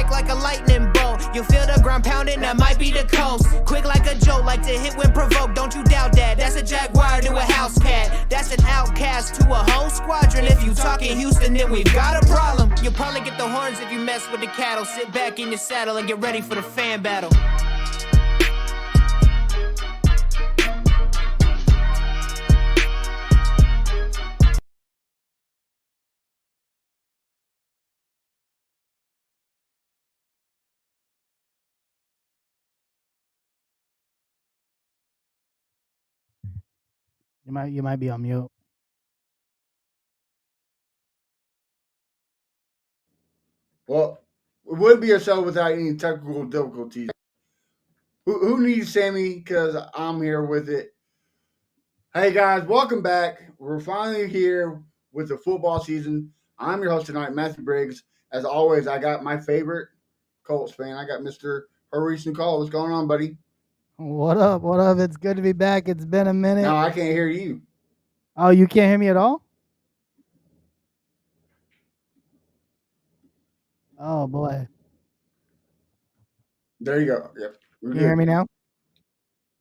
strike like a lightning bolt. You feel the ground pounding, that might be the coast. Quick like a joke, like to hit when provoked. Don't you doubt that. That's a jaguar to a house cat. That's an outcast to a whole squadron. If you talking Houston, then we've got a problem. You'll probably get the horns if you mess with the cattle. Sit back in your saddle and get ready for the fan battle. You might be on mute. Well, it wouldn't be a show without any technical difficulties. Who needs Sammy? Because I'm here with it. Hey guys, welcome back. We're finally here with the football season. I'm your host tonight, Matthew Briggs. As always, I got my favorite Colts fan. I got Mr. Harish Nicole. What's going on, buddy? What up? What up? It's good to be back. It's been a minute. No, I can't hear you. Oh, you can't hear me at all? Oh boy. There you go. Yep. We're Can you hear good. me now?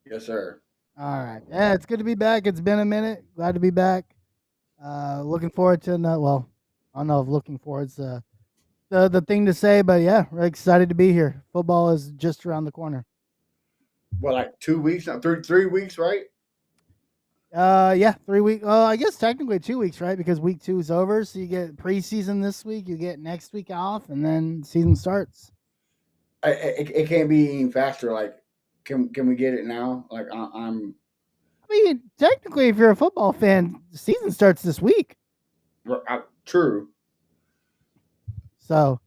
Yes, sir. All right. Yeah, it's good to be back. It's been a minute. Glad to be back. Looking forward to well, I don't know if looking forward's the thing to say, but yeah, we're excited to be here. Football is just around the corner. What, like 2 weeks? No, 3 weeks, right? Yeah, 3 weeks. I guess technically 2 weeks, right? Because week 2 is over, so you get preseason this week, you get next week off, and then season starts. It can't be any faster. Like, can we get it now? Like, I'm. I mean, technically, if you're a football fan, the season starts this week. True. So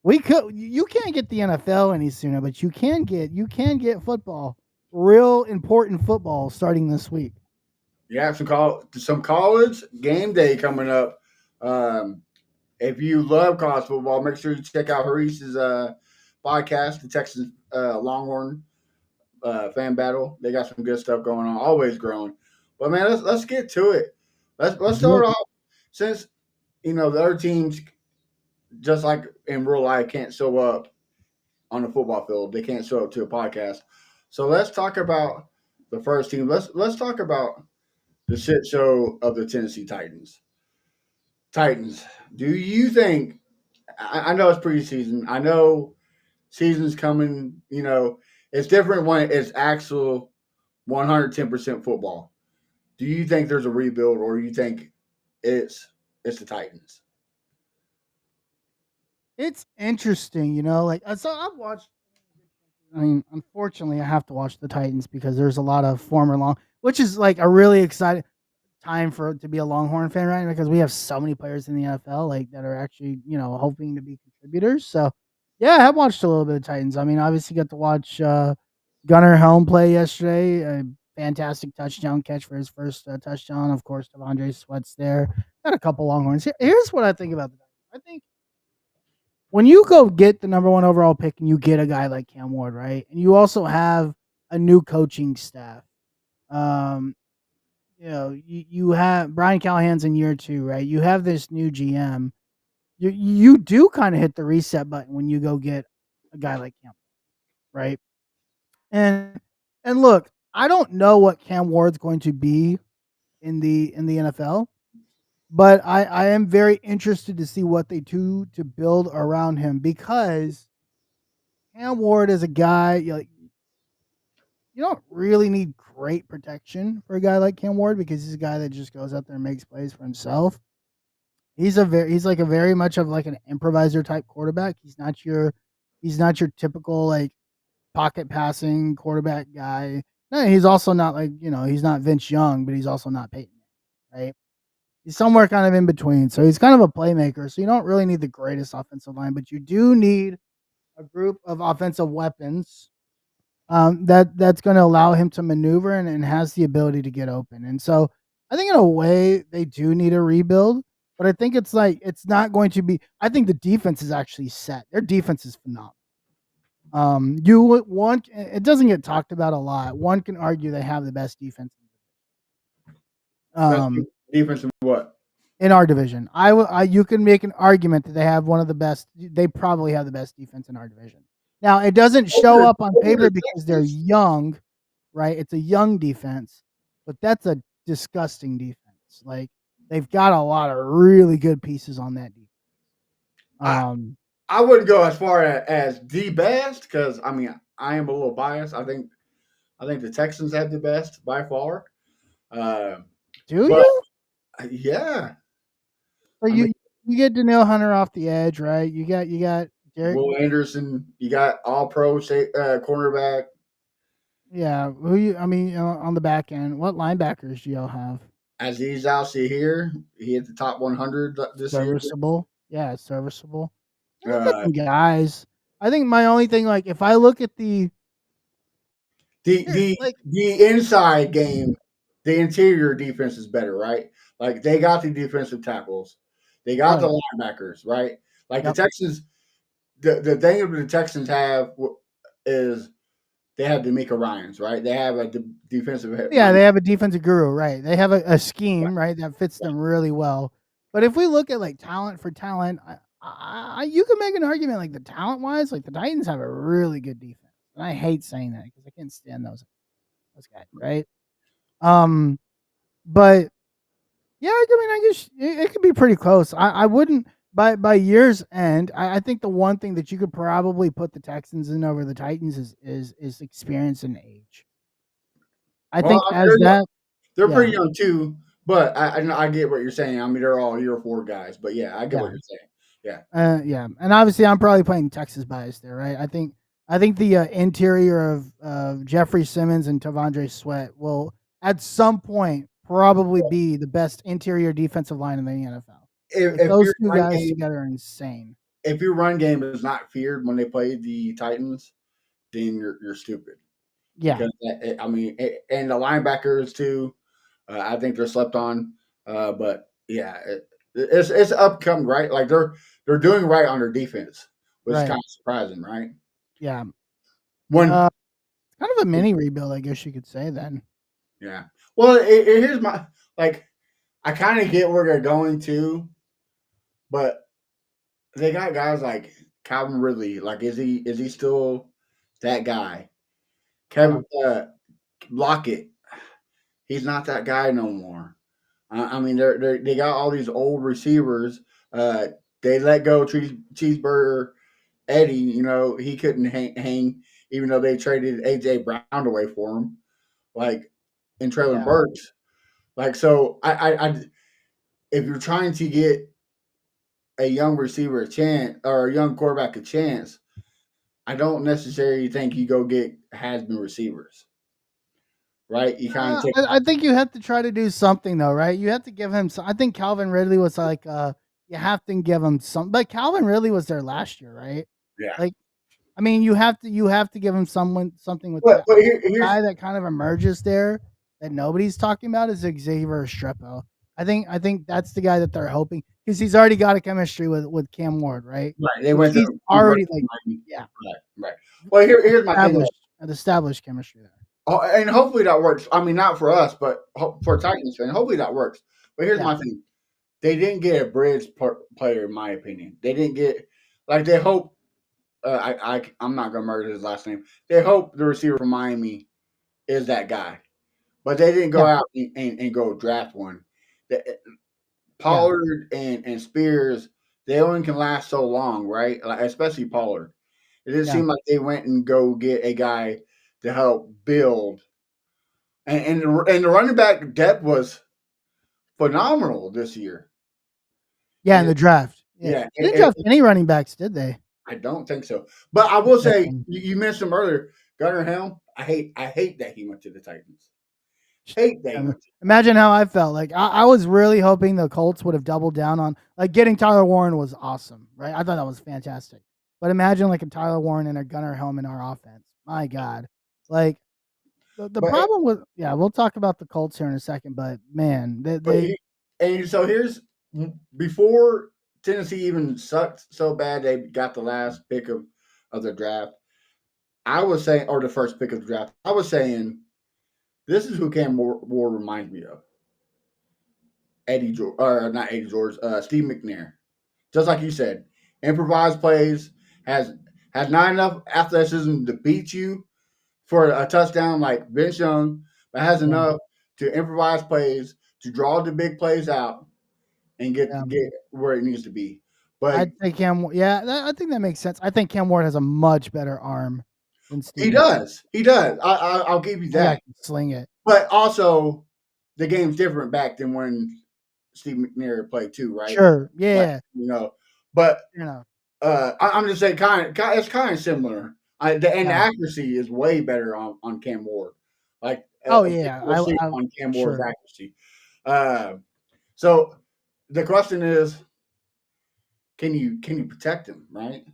you can't get the NFL any sooner, but you can get football, real important football starting this week. You have some college game day coming up. If you love college football, make sure you check out Harish's podcast, the Texas Longhorn fan battle. They got some good stuff going on. Always growing. But man, let's get to it. Let's start off since the other teams, just like in real life, can't show up on the football field. They can't show up to a podcast. So let's talk about the first team. Let's talk about the shit show of the Tennessee Titans. Titans. Do you think? I know it's preseason. I know season's coming. It's different when it's actual 110% football. Do you think there's a rebuild, or do you think it's the Titans? It's interesting, like so I've watched. I mean, unfortunately, I have to watch the Titans because there's a lot of former which is like a really exciting time to be a Longhorn fan, right? Because we have so many players in the NFL like that are actually hoping to be contributors. So yeah, I have watched a little bit of Titans. I mean, obviously got to watch Gunnar Helm play yesterday. A fantastic touchdown catch for his first touchdown. Of course, Devondre Sweat's there. Got a couple Longhorns. Here's what I think about the Titans. I think when you go get the number 1 overall pick and you get a guy like Cam Ward, right? And you also have a new coaching staff. Um, you have Brian Callahan's in year 2, right? You have this new GM. You do kind of hit the reset button when you go get a guy like Cam, right? And look, I don't know what Cam Ward's going to be in the NFL, but I am very interested to see what they do to build around him because Cam Ward is a guy you don't really need great protection for a guy like Cam Ward because he's a guy that just goes out there and makes plays for himself. He's like a very much of like an improviser type quarterback. He's not your typical like pocket passing quarterback guy. No, he's also not like, he's not Vince Young, but he's also not Peyton, right? He's somewhere kind of in between. So he's kind of a playmaker. So you don't really need the greatest offensive line, but you do need a group of offensive weapons that's going to allow him to maneuver and has the ability to get open. And so I think in a way they do need a rebuild, but I think it's not going to be. I think the defense is actually set. Their defense is phenomenal. It doesn't get talked about a lot. One can argue they have the best defense. Best defense in what? in our division. You can make an argument that they have one of the best. They probably have the best defense in our division. Now, it doesn't show up on Over paper the because they're Texans. young, right? It's a young defense, but that's a disgusting defense. Like they've got a lot of really good pieces on that defense. I Um, I wouldn't go as far as the best because I mean I am a little biased. I think the Texans have the best by far. Uh, do but you? yeah, So I mean you get Danielle Hunter off the edge, right? You got Derek. Will Anderson, you got All Pro cornerback. Yeah, who you? I mean, on the back end, what linebackers do y'all have? Aziz Al here, he hit the top 100 this year. Serviceable. Yeah, serviceable. They got Uh, some guys. I think my only thing, like, if I look at the the like, the inside game, the interior defense is better, right? Like they got the defensive tackles, they oh got yeah, the linebackers, right? Like the yep, Texans, the thing that the Texans have is they have D'Amico Ryans, right? They have a defensive yeah. mind. They have a defensive guru, right? They have a scheme, right, that fits them really well. But if we look at like talent for talent, you can make an argument like the talent wise, like the Titans have a really good defense, and I hate saying that because I can't stand those guys, right? Um, but yeah, I mean, I guess it could be pretty close. I wouldn't by year's end. I think the one thing that you could probably put the Texans in over the Titans is experience and age. I Well, think I mean, as that, they're yeah, pretty young too, but I get what you're saying. I mean, they're all year four guys, but yeah, I get yeah, what you're saying. Yeah. yeah, and obviously I'm probably playing Texas bias there, right? I think the interior of Jeffrey Simmons and Tavondre Sweat will at some point probably be the best interior defensive line in the NFL. Like If those your two run guys game, together are insane. if your run game is not feared when they play the Titans, then you're stupid Yeah, because I mean, and the linebackers too. I think they're slept on, but yeah, it's upcoming, right? Like they're doing right on their defense, which is right. kind of surprising, right? Yeah. When Uh, kind of a mini rebuild, I guess you could say then. yeah, well, here's my like. I kind of get where they're going to, but they got guys like Calvin Ridley. Like, is he still that guy? Uh, Kevin Lockett, he's not that guy no more. I mean, they got all these old receivers. Uh, they let go Cheeseburger Eddie. You know, he couldn't hang, even though they traded AJ Brown away for him, like in Traylon yeah. Burks. Like, so if you're trying to get a young receiver a chance or a young quarterback a chance, I don't necessarily think you go get has been receivers, right? You kind of take I think you have to try to do something though, right? You have to give him some. I think Calvin Ridley was like, you have to give him some. But Calvin Ridley was there last year, right? yeah. Like, I mean, you have to give him something with But that. I think the here's guy that kind of emerges there that nobody's talking about is Xavier Restrepo. I think that's the guy that they're hoping because he's already got a chemistry with Cam Ward, right? right. They Like went he's through. He went already like, through yeah, right, right. Well, here's my thing though. established chemistry there. Oh, and hopefully that works. I mean, not for us, but for Titans fan, hopefully that works. But here's Yeah, my thing: they didn't get a bridge player, in my opinion. They didn't get like they hope. I'm not gonna murder his last name. They hope the receiver from Miami is that guy, but they didn't go yeah, out and go draft one. yeah, Pollard and Spears, they only can last so long, right? Like especially Pollard. It didn't yeah. seem like they went and go get a guy to help build. And the running back depth was phenomenal this year. Yeah, in It, the draft. Yeah. yeah, They didn't draft any running backs, did they? I don't think so. But I will say, Interesting. you mentioned him earlier, Gunnar Helm. I hate that he went to the Titans. Hate that he went. Imagine how I felt. Like I was really hoping the Colts would have doubled down on like getting Tyler Warren was awesome, right? I thought that was fantastic. But imagine like a Tyler Warren and a Gunnar Helm in our offense. My God. Like the But problem with yeah, we'll talk about the Colts here in a second, but man, they, but they and so here's before Tennessee even sucked so bad they got the last pick of the draft. I was saying, or the first pick of the draft. I was saying this is who Cam Ward reminds me of. Eddie George, or not Eddie George, Steve McNair. Just like you said, improvised plays has has not enough athleticism to beat you for a touchdown like Vince Young, but has Yeah, enough to improvise plays to draw the big plays out and yeah. get where it needs to be. But I'd say Cam. Yeah, I think that makes sense. I think Cam Ward has a much better arm than Steve he McNair. does, he does. I'll give you That guy that. can sling it. But also, the game's different back than when Steve McNair played too, right? Sure. Like Yeah. but You know. I'm just saying, it's kind of similar. And the Yeah. accuracy is way better on Cam Ward. Like Oh people yeah. will sleep on Cam Ward's Sure. accuracy. Uh, so the question is, can you protect him, right?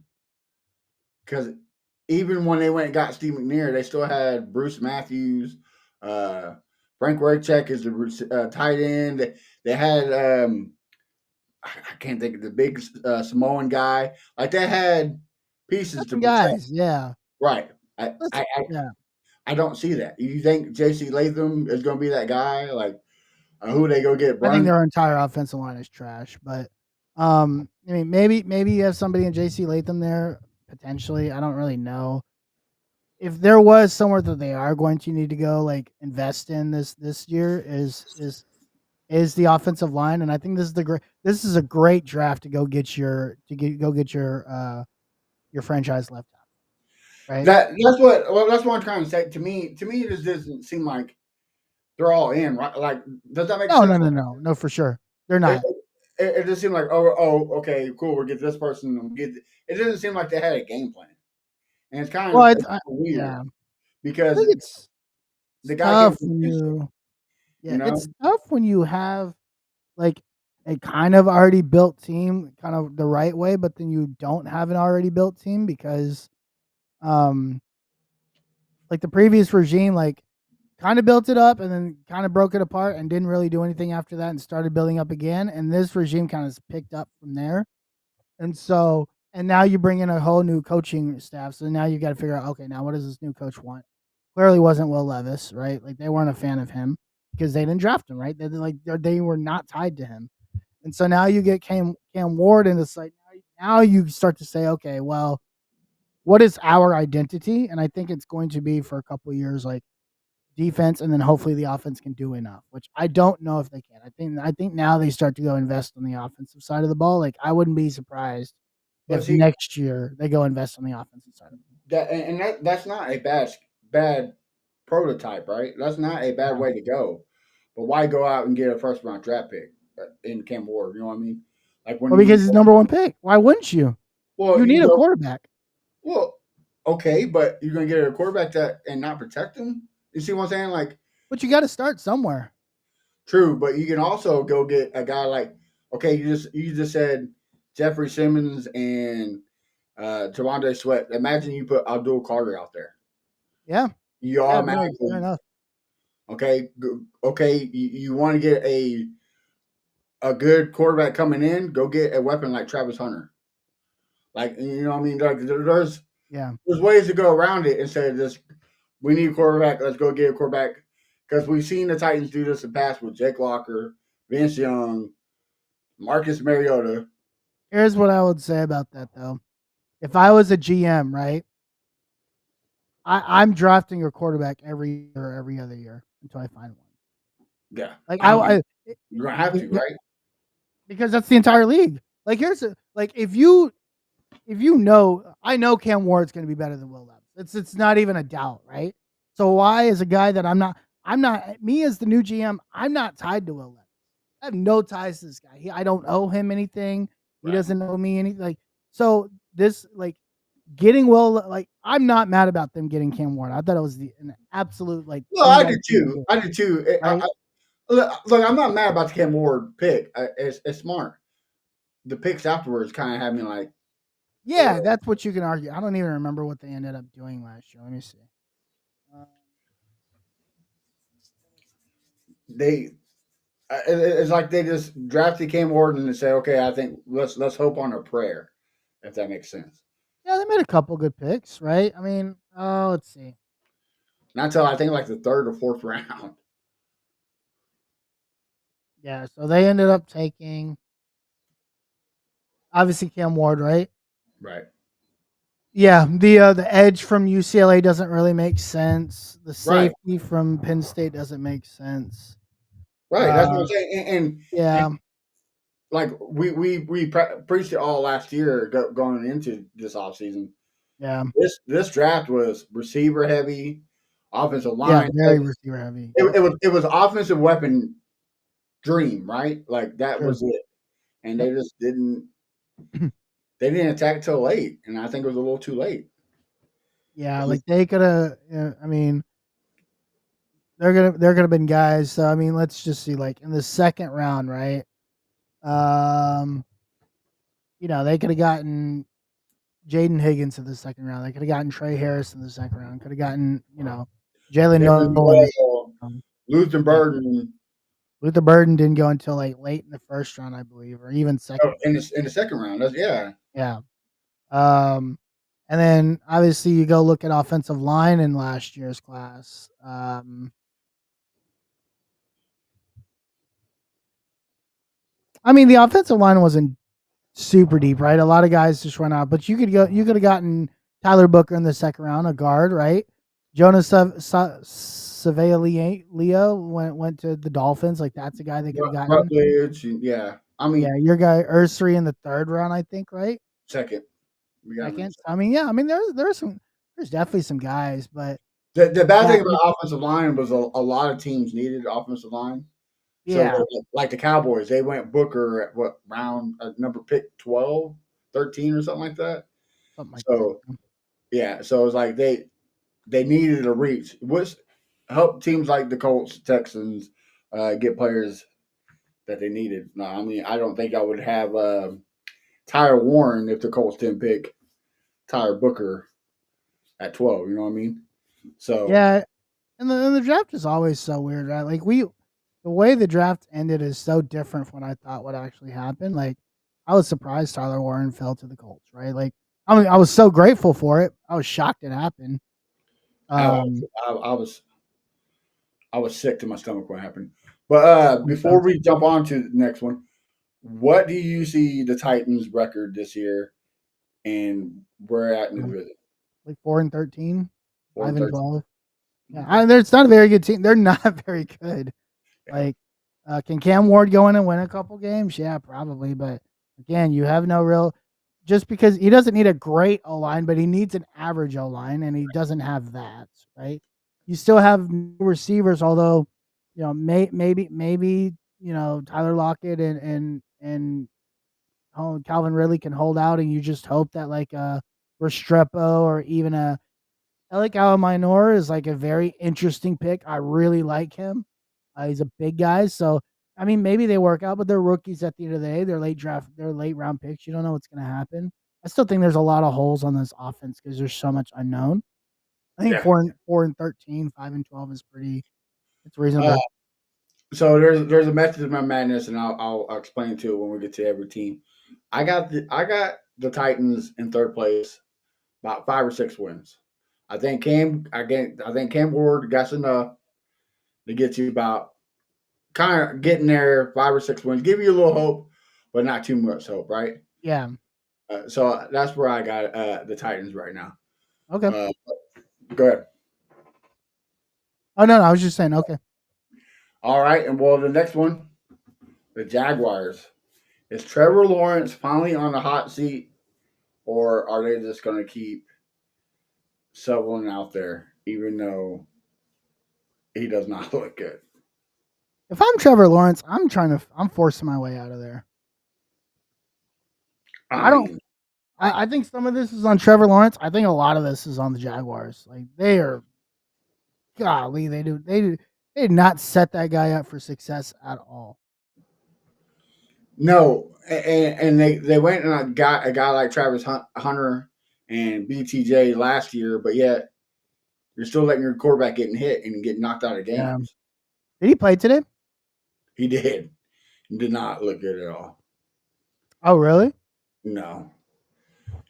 Because even when they went and got Steve McNair, they still had Bruce Matthews, uh, Frank Warchek is the tight end. They had I can't think of the big Samoan guy. Like they had pieces Got to some protect. guys. Yeah. Right. Listen. Yeah. I don't see that. You think J.C. Latham is going to be that guy? Like who they go get? I think Brun? their entire offensive line is trash. But I mean, maybe you have somebody in J.C. Latham there potentially. I don't really know. If there was somewhere that they are going to need to go, like invest in this year, is the offensive line, and I think this is a great draft to go get your franchise left out, right? That's what I'm trying to say. To me, this doesn't seem like they're all in. Right? Like, does that make No, sense? no, no, no, no, for sure they're It, not. it just seemed like okay, cool. We'll get this person. It doesn't seem like they had a game plan, and Well, it's weird yeah, I because think it's the guy came tough from when Houston, you know. it's tough when you have like a kind of already built team, kind of the right way, but then you don't have an already built team because um like the previous regime, like kind of built it up and then kind of broke it apart and didn't really do anything after that and started building up again. And this regime kind of picked up from there. And so, and now you bring in a whole new coaching staff. So now you got to figure out, okay, now what does this new coach want? Clearly wasn't Will Levis, right? Like they weren't a fan of him because they didn't draft him, right? They were not tied to him. And so now you get Cam Ward, and it's like now you start to say, okay, well, what is our identity? And I think it's going to be for a couple of years, like defense, and then hopefully the offense can do enough, which I don't know if they can. I think now they start to go invest on the offensive side of the ball. Like I wouldn't be surprised But if see next year they go invest on the offensive side of the that's not a bad prototype, right? That's not a bad ball. way to go. But why go out and get a first round draft pick in Cam Ward? You know what I mean? Like when Well, you because he's number one pick. Why wouldn't you? well You you need can a go quarterback, well okay, but you're gonna get a quarterback that and not protect him. You see what I'm saying? Like but you got to start somewhere. true, but you can also go get a guy like okay, you just said Jeffrey Simmons and Javonte Sweat. Imagine you put Abdul Carter out there. Yeah, You yeah, no, fair automatically enough. okay, okay. You want to get a good quarterback coming in, go get a weapon like Travis Hunter. Like you know, what I mean, like Yeah, there's ways to go around it instead of just we need a quarterback. Let's go get a quarterback because we've seen the Titans do this in the past with Jake Locker, Vince Young, Marcus Mariota. here's what I would say about that though. If I was a GM, right, I'm drafting a quarterback every year, or every other year until I find one. Yeah, Like I mean it- you're gonna have to, it- right? because that's the entire league. Like like if you know, I know Cam Ward's going to be better than Will Levis. It's not even a doubt, right? So why is a guy that I'm not me as the new GM, I'm not tied to Will Levis. I have no ties to this guy. I don't owe him anything. He Right. doesn't owe me anything. Like so this like getting Will like I'm not mad about them getting Cam Ward. I thought it was an absolute like Well, the I right did thing to too. do, I did too. right? Look, I'm not mad about the Cam Ward pick. It's smart. The picks afterwards kind of had me like, Yeah, that's what you can argue. I don't even remember what they ended up doing last year. Let me see. Uh, they it's like they just drafted Cam Ward and say, okay, I think let's hope on a prayer, if that makes sense. Yeah, they made a couple good picks, right? I mean, let's see. Not until I think like the third or fourth round. Yeah, so they ended up taking obviously Cam Ward, right? Right. Yeah, the edge from UCLA doesn't really make sense. The Right. safety from Penn State doesn't make sense. Right. That's what I'm Uh, saying. And yeah, like we preached it all last year going into this offseason. yeah, This draft was receiver heavy, offensive yeah, line very heavy. receiver heavy. It, Yep, it was it was offensive weapon dream, right? Like that sure. was it, and Yep. they didn't attack till late, and I think it was a little too late. Yeah, like they could have. I mean, they're gonna been guys. So I mean, let's just see. Like in the second round, right? Um, they could have gotten Jaden Higgins in the second round. They could have gotten Trey Harris in the second round. Could have gotten Jalen Jalen Noel in the second Noel, round. Luther Yeah, Burden Luther Burden didn't go until like late in the first round, I believe, or even second. in the second round. That's yeah. Yeah. Um, and then obviously you go look at offensive line in last year's class. I mean, the offensive line wasn't super deep, right? A lot of guys just went out, but you could have gotten Tyler Booker in the second round, a guard, right? Jonas Leo went to the Dolphins. Like that's a guy they could have gotten. Rutledge, yeah. I Yeah, mean, your guy Ursary in the third round, I think, right? second. We got him in the Second. second. I mean, yeah, I mean there's definitely some guys, but The bad yeah, thing about offensive line was a lot of teams needed offensive line. So, yeah, like the Cowboys, they went Booker at what round, number pick 12, 13, or something like that. something like that. So, yeah. So, it was like they needed a reach, which helped teams like the Colts, Texans get players that they needed. No, I mean, I don't think I would have Tyler Warren if the Colts didn't pick Tyler Booker at 12. You know what I mean? So, Yeah, and the draft is always so weird, right? Like the way the draft ended is so different from what I thought would actually happen. Like I was surprised Tyler Warren fell to the Colts, right? Like I mean, I was so grateful for it. I was shocked it happened. I, Um, I was I was sick to my stomach when it happened. But okay. before we jump on to the next one, what do you see the Titans' record this year, and where at in the division? Like 4-13, Four five and and 13. 12. Yeah, it's not a very good team. They're not very good. Yeah, Like, can Cam Ward go in and win a couple games? Yeah, probably. But again, you have no real. Just because he doesn't need a great O line, but he needs an average O line, and he doesn't have that. Right? You still have no receivers, although maybe Tyler Lockett and Calvin Ridley can hold out, and you just hope that like a Restrepo or even a Alec Minor is like a very interesting pick. I really like him. He's a big guy, so I mean, maybe they work out, but they're rookies at the end of the day. They're late round picks. You don't know what's going to happen. I still think there's a lot of holes on this offense because there's so much unknown. I think yeah. 4-13, 5-12 is pretty. It's Uh, reasonable. so there's a method to my madness, and I'll explain to it when we get to every team. I got the Titans in third place, about 5 or 6 wins. I think Cam Ward got enough to get you about kind of getting there, 5 or 6 wins, give you a little hope, but not too much hope, right? Yeah. So that's where I got the Titans right now. Okay. Uh, go ahead. Oh no, I was just saying. Okay. All right, and well, the next one, the Jaguars. Is Trevor Lawrence finally on the hot seat, or are they just going to keep shoveling out there, even though he does not look good? If I'm Trevor Lawrence, I'm forcing my way out of there. I I don't. mean, I think some of this is on Trevor Lawrence. I think a lot of this is on the Jaguars. Like they are, golly, they did not set that guy up for success at all. no, and they went and got a guy like Travis Hunter and BTJ last year, but yet you're still letting your quarterback getting hit and get knocked out of Yeah. games. Did he play today? He did not look good at all. Oh, really? No,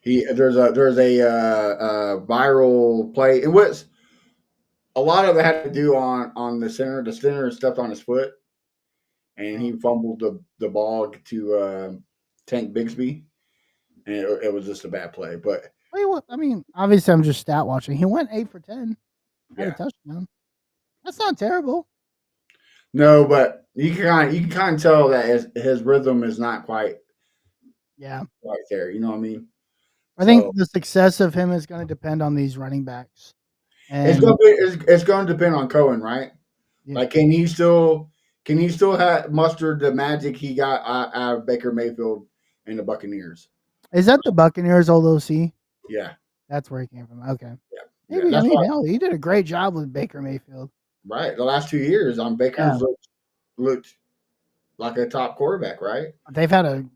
there's a viral play. It was a lot of it had to do on the center. The center stepped on his foot, and Oh. he fumbled the ball to Tank Bigsby, and it was just a bad play. But Wait, what? I mean, obviously, I'm just stat watching. He went 8 for 10, had a yeah, touchdown. That's not terrible. no, but you can kind of tell that his rhythm is not Yeah, quite there. You know what I mean? I think So the success of him is going to depend on these running backs, it's gonna and be it's gonna depend on Cohen, right? yeah, Like, can he still muster the magic he got out of Baker Mayfield and the Buccaneers? is that the Buccaneers old OC? Yeah, That's where he came from. Okay, yeah. maybe. I That's mean, why, hell, he did a great job with Baker Mayfield. right? The last 2 years, Yeah, Baker's looked like a top quarterback, right? they've had an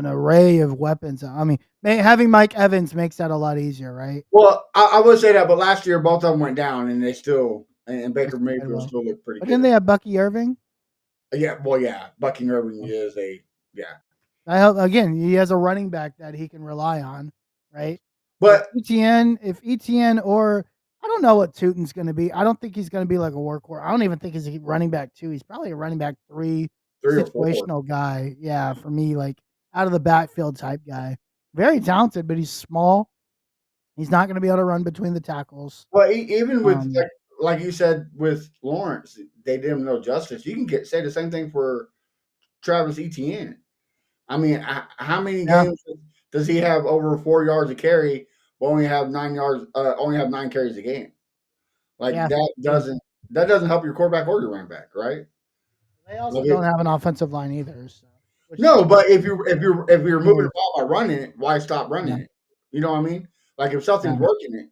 array of weapons. I mean, having Mike Evans makes that a lot easier, right? Well, I would say that, but last year both of them went down, and they still and They Baker still played Mayfield well, still looked pretty but then they good. have Bucky Irving. Yeah, well, yeah, Bucky Irving is a yeah, I hope again he has a running back that he can rely on, right? If but ETN or I don't know what Tootin's going to be. I don't think he's going to be like a workhorse. I don't even think he's a running back 2. He's probably a running back 3 3 or 4. situational guy. Yeah, for me, like out of the backfield type guy. Very talented, but he's small. He's not going to be able to run between the tackles. Well, even with Um, like you said with Lawrence, they did him no justice. You can say the same thing for Travis Etienne. I mean, how many yeah, games does he have over 4 yards a carry, but only have 9 carries a game? Like yeah. that doesn't help your quarterback or your running back, right? They also Like don't have an offensive line either, so which no, but if you're moving the is ball by running it, why stop yeah, running it? You know what I mean? Like if yeah. something's working it,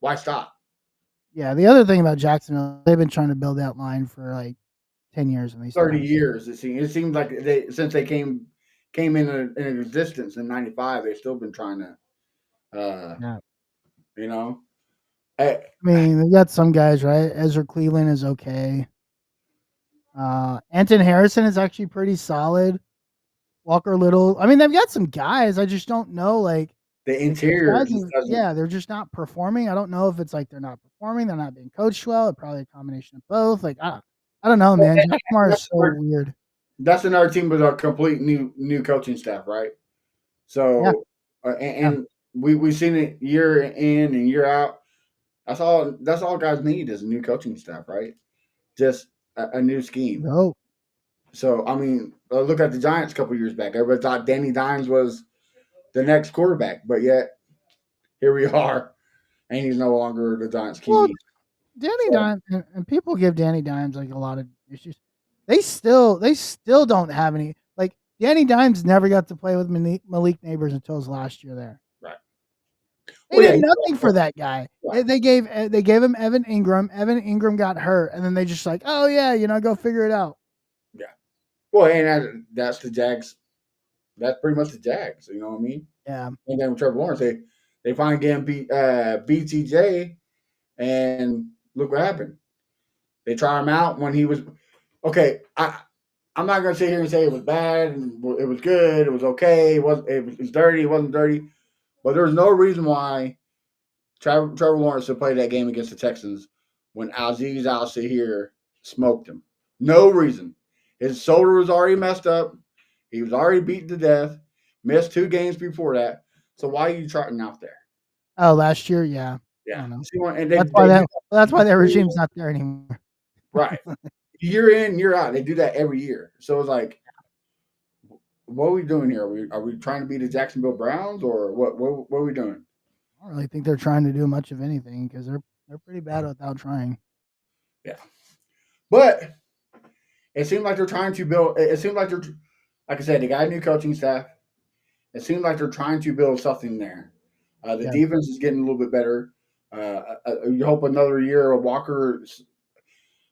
why stop? Yeah, the other thing about Jacksonville, they've been trying to build that line for like 10 years and they still 30 haven't. years it seems like they since they came in existence in '95, they've still been trying to Yeah. you know. I, I mean, they got some guys, right? Ezra Cleveland is okay. Anton Harrison is actually pretty solid. Walker Little. I mean, they've got some guys. I just don't know, like, the if those interior guys just are, doesn't. yeah, they're just not performing. I don't know if it's like they're not performing, they're not being coached well. It's probably a combination of both. Like, I don't know, man. Jack Kumar is That's so weird. that's another team with a complete new coaching staff, right? Yeah, So yeah. and we've seen it year in and year out. That's all guys need is a new coaching staff, right? Just a new scheme. No. So I mean, look at the Giants a couple years back. Everybody thought Danny Dimes was the next quarterback, but yet here we are, and he's no longer the Giants Well, QB. Danny So Dimes and people give Danny Dimes like a lot of issues. They still don't have any like Danny Dimes never got to play with Malik Neighbors until his last year there. right. They Well, yeah, did nothing for that guy. right. They gave him Evan Ingram. Evan Ingram got hurt, and then they just like, oh yeah, go figure it out. Yeah. Well, and that's the Jags. That's pretty much the Jags. You know what I mean? Yeah, And then with Trevor Lawrence, they finally get him BTJ, and look what happened. They try him out when he was okay. I'm not gonna sit here and say it was bad and it was good. It was okay. It was dirty. It wasn't dirty. But there's no reason why Trevor Lawrence should play that game against the Texans when Aziz Al-Shahir smoked him. No reason. His shoulder was already messed up. He was already beaten to death. Missed 2 games before that. So why are you trotting out there? Oh, last year, yeah. I Yeah. don't know. See, and That's why they do that that regime's not there anymore. right. Year in, year out. They do that every year. So it's like, what are we doing here? Are we trying to be the Jacksonville Browns or what are we doing? I don't really think they're trying to do much of anything because they're pretty bad without trying. Yeah. But it seems like they're trying to build. It seems like like I said, they got a new coaching staff. It seems like they're trying to build something there. The Yeah, defense is getting a little bit better. You hope another year of Walker.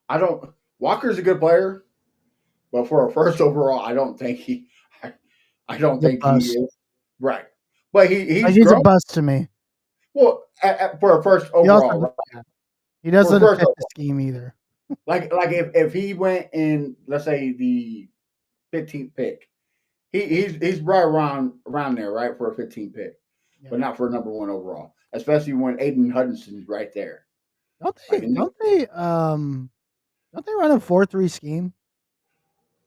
I don't. Walker's a good player, but for a first overall, I don't think he. I don't he's a think he bust. is right. But Like he's he's a grown. bust to me. Well, for a first He also, overall, right? yeah, he For a doesn't first fit the overall, scheme either. like if he went in, let's say the 15th pick, he's right around there, right, for a 15th pick, Yeah. but not for a number one overall. Especially when Aiden Hudson's right there. Don't Like, they? Don't they? Don't they run a 4-3 scheme?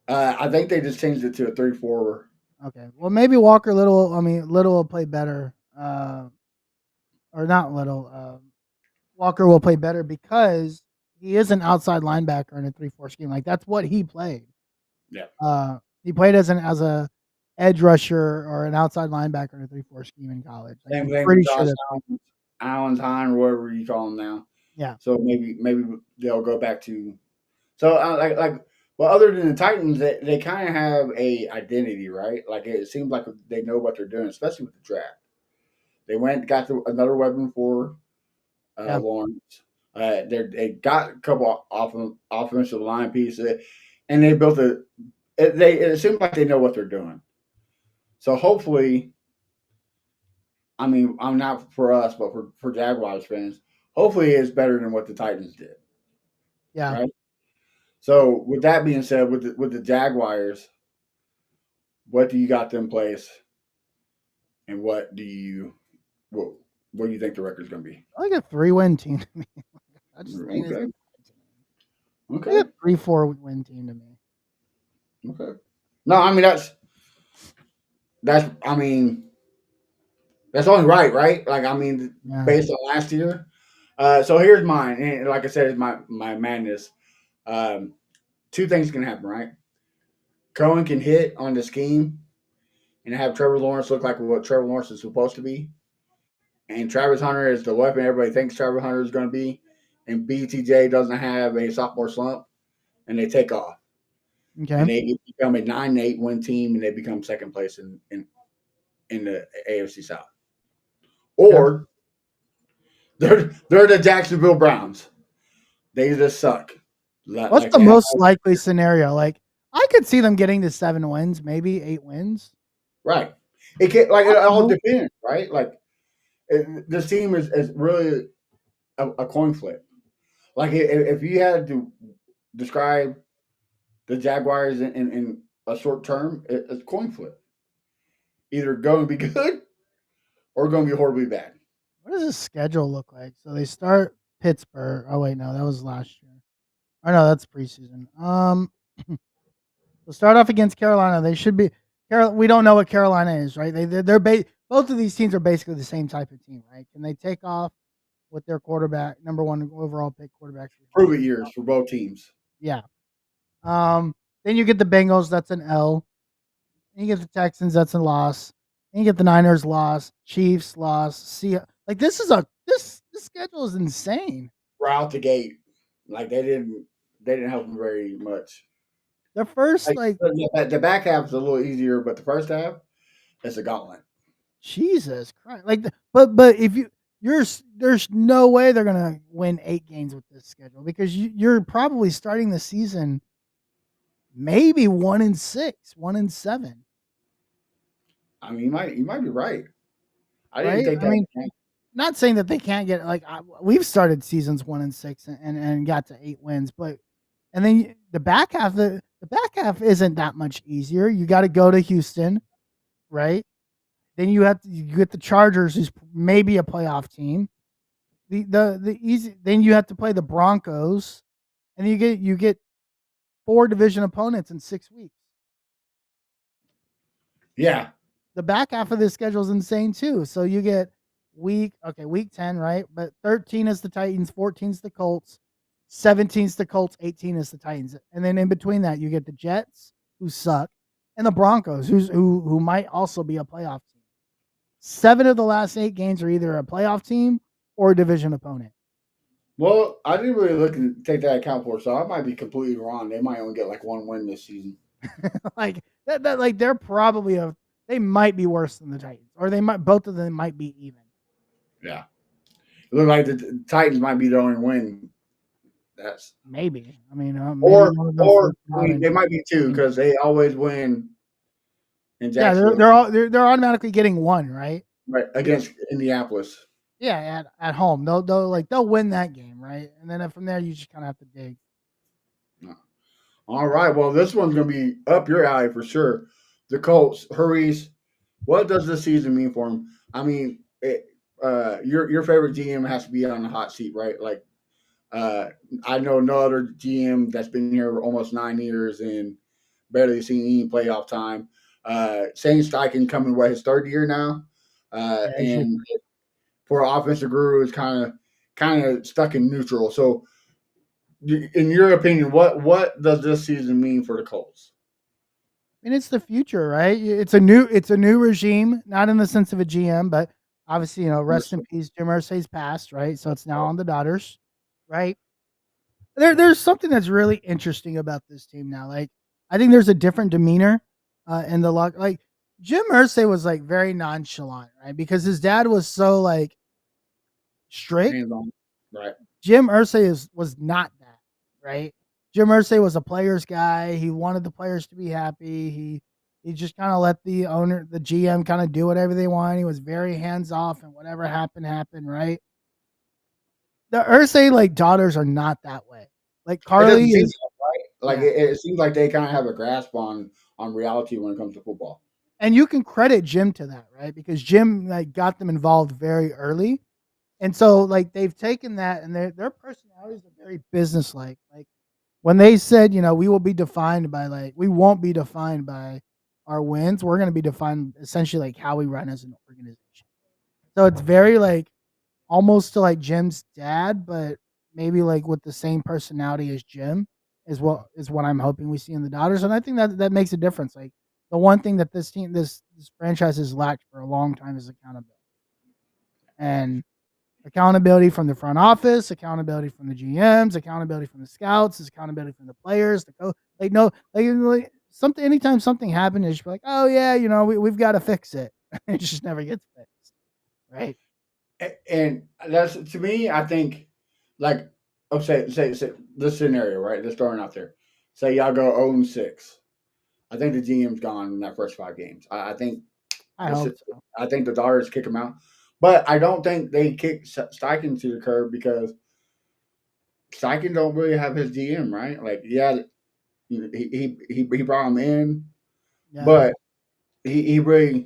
I think they just changed it to a 3-4. Okay. Well, maybe Walker Little. I mean, Little will play better. Or not Little. Walker will play better because he is an outside linebacker in a 3-4 scheme. Like that's what he played. Yeah. He played as a edge rusher or an outside linebacker in a 3-4 scheme in college. Like, Same I'm thing with pretty sure Josh that. Allen's Hine, or whatever you call him now. Yeah. So maybe they'll go back to. So well, other than the Titans, they kind of have a identity, right? Like it seems like they know what they're doing, especially with the draft. They went got another weapon for Yeah. Lawrence. They got a couple offensive line pieces, and they built a. It seems like they know what they're doing. So hopefully, I mean, I'm not for us, but for Jaguars fans, hopefully it's better than what the Titans did, Yeah. right? So with that being said, with the Jaguars, what do you got them place, and what what do you think the record's going to be? I like a 3-win team to me. I just think it's Okay, like okay, a 3-4 win team to me. okay. No, I mean that's I mean that's only right, right? Like I mean, Yeah. based on last year. So here's mine, and like I said, it's my madness. Um, two things can happen, right? Cohen can hit on the scheme and have Trevor Lawrence look like what Trevor Lawrence is supposed to be, and Travis Hunter is the weapon everybody thinks Trevor Hunter is going to be, and BTJ doesn't have a sophomore slump, and they take off, Okay. and they become a 9-8 win team, and they become second place in the AFC South, Okay. or they're the Jacksonville Browns. They just suck. What's Like the they have, most likely scenario? Like I could see them getting to 7 wins, maybe 8 wins. right. It can like I it don't all know. depends, right? Like this team is really a coin flip. Like if you had to describe the Jaguars in a short term, it's a coin flip. Either going to be good or going to be horribly bad. What does the schedule look like? So they start Pittsburgh. Oh wait, no, that was last year. Oh no, that's preseason. They'll start off against Carolina. They should be. We don't know what Carolina is, right? Both of these teams are basically the same type of team, right? Can they take off with their quarterback, number one overall pick quarterbacks? Prove it years for both teams. Yeah. Then you get the Bengals. That's an L. Then you get the Texans. That's a loss. Then you get the Niners loss. Chiefs loss. See, like this schedule is insane. We're out the gate. Like they didn't help them very much. The first Like like the back half is a little easier, but the first half it's a gauntlet. Jesus Christ. But if there's no way they're gonna win 8 games with this schedule because you're probably starting the season maybe 1-6, 1-7, I mean, you might be right. I didn't right? take I that. mean, not saying that they can't get we've started seasons 1-6 and got to 8 wins, but and then the back half isn't that much easier. You got to go to Houston, right? Then you get the Chargers, who's maybe a playoff team. The easy then you have to play the Broncos, and you get 4 division opponents in 6 weeks. Yeah, The back half of this schedule is insane too. So you get week 10, right? But 13 is the Titans, 14 is the Colts, 17 is the Colts, 18 is the Titans. And then in between that, you get the Jets, who suck, and the Broncos, who might also be a playoff team. 7 of the last 8 games are either a playoff team or a division opponent. well, I didn't really look and take that account for, so I might be completely wrong. They might only get like one win this season. Like that like they might be worse than the Titans, or they might both of them might be even. Yeah, it looked like the Titans might be the only win. That's Maybe. I mean, maybe one of them or flipped I out mean, they might be two because they always win in yeah, Jacksonville, they're automatically getting one, right? right, against Indianapolis. Yeah, at home. They'll win that game, right? And then from there you just kind of have to dig. All right, well, this one's going to be up your alley for sure. The Colts, Hurries. What does this season mean for them? I mean, your favorite GM has to be on the hot seat, right? Like, uh, I know no other GM that's been here almost 9 years, and barely seen any playoff time. Shane Steichen coming his third year now, Yeah, he should. and for an offensive guru is kind of stuck in neutral. So, in your opinion, what does this season mean for the Colts? And it's the future, right? It's a new regime, not in the sense of a GM, but obviously, rest in peace, Jim Irsay's passed, right? So it's now on the daughters, right? There's something that's really interesting about this team now. Like, I think there's a different demeanor in the lock. Like, Jim Irsay was like very nonchalant, right? Because his dad was so like strict. Hands on, right? Jim Irsay was not that, right? Jim Irsay was a players guy. He wanted the players to be happy. He just kind of let the owner, the GM, kind of do whatever they want. He was very hands off, and whatever happened, right? The Irsay like daughters are not that way. Like It Carly doesn't seem is, so, right. Like yeah, it seems like they kind of have a grasp on reality when it comes to football. and you can credit Jim to that, right? Because Jim like got them involved very early, and so like they've taken that, and their personalities are very businesslike. Like when they said, we won't be defined by our wins. We're going to be defined essentially like how we run as an organization. So it's very like almost to like Jim's dad, but maybe like with the same personality as Jim is what I'm hoping we see in the Dodgers, and I think that makes a difference. Like the one thing that this franchise has lacked for a long time is accountability, and accountability from the front office, accountability from the GMs, accountability from the scouts, accountability from the players, the coach. Like no, like something. Anytime something happens, you should be like, oh yeah, we've got to fix it. It just never gets fixed, right? And that's to me. I think like say this scenario, right? Just throwing out there. Say y'all go 0-6. I think the GM's gone in that first 5 games. I think I this. hope so. I think the Dodgers kick him out, but I don't think they kick Steichen to the curb because Steichen don't really have his GM, right? Like, yeah, he brought him in, Yeah, but he he really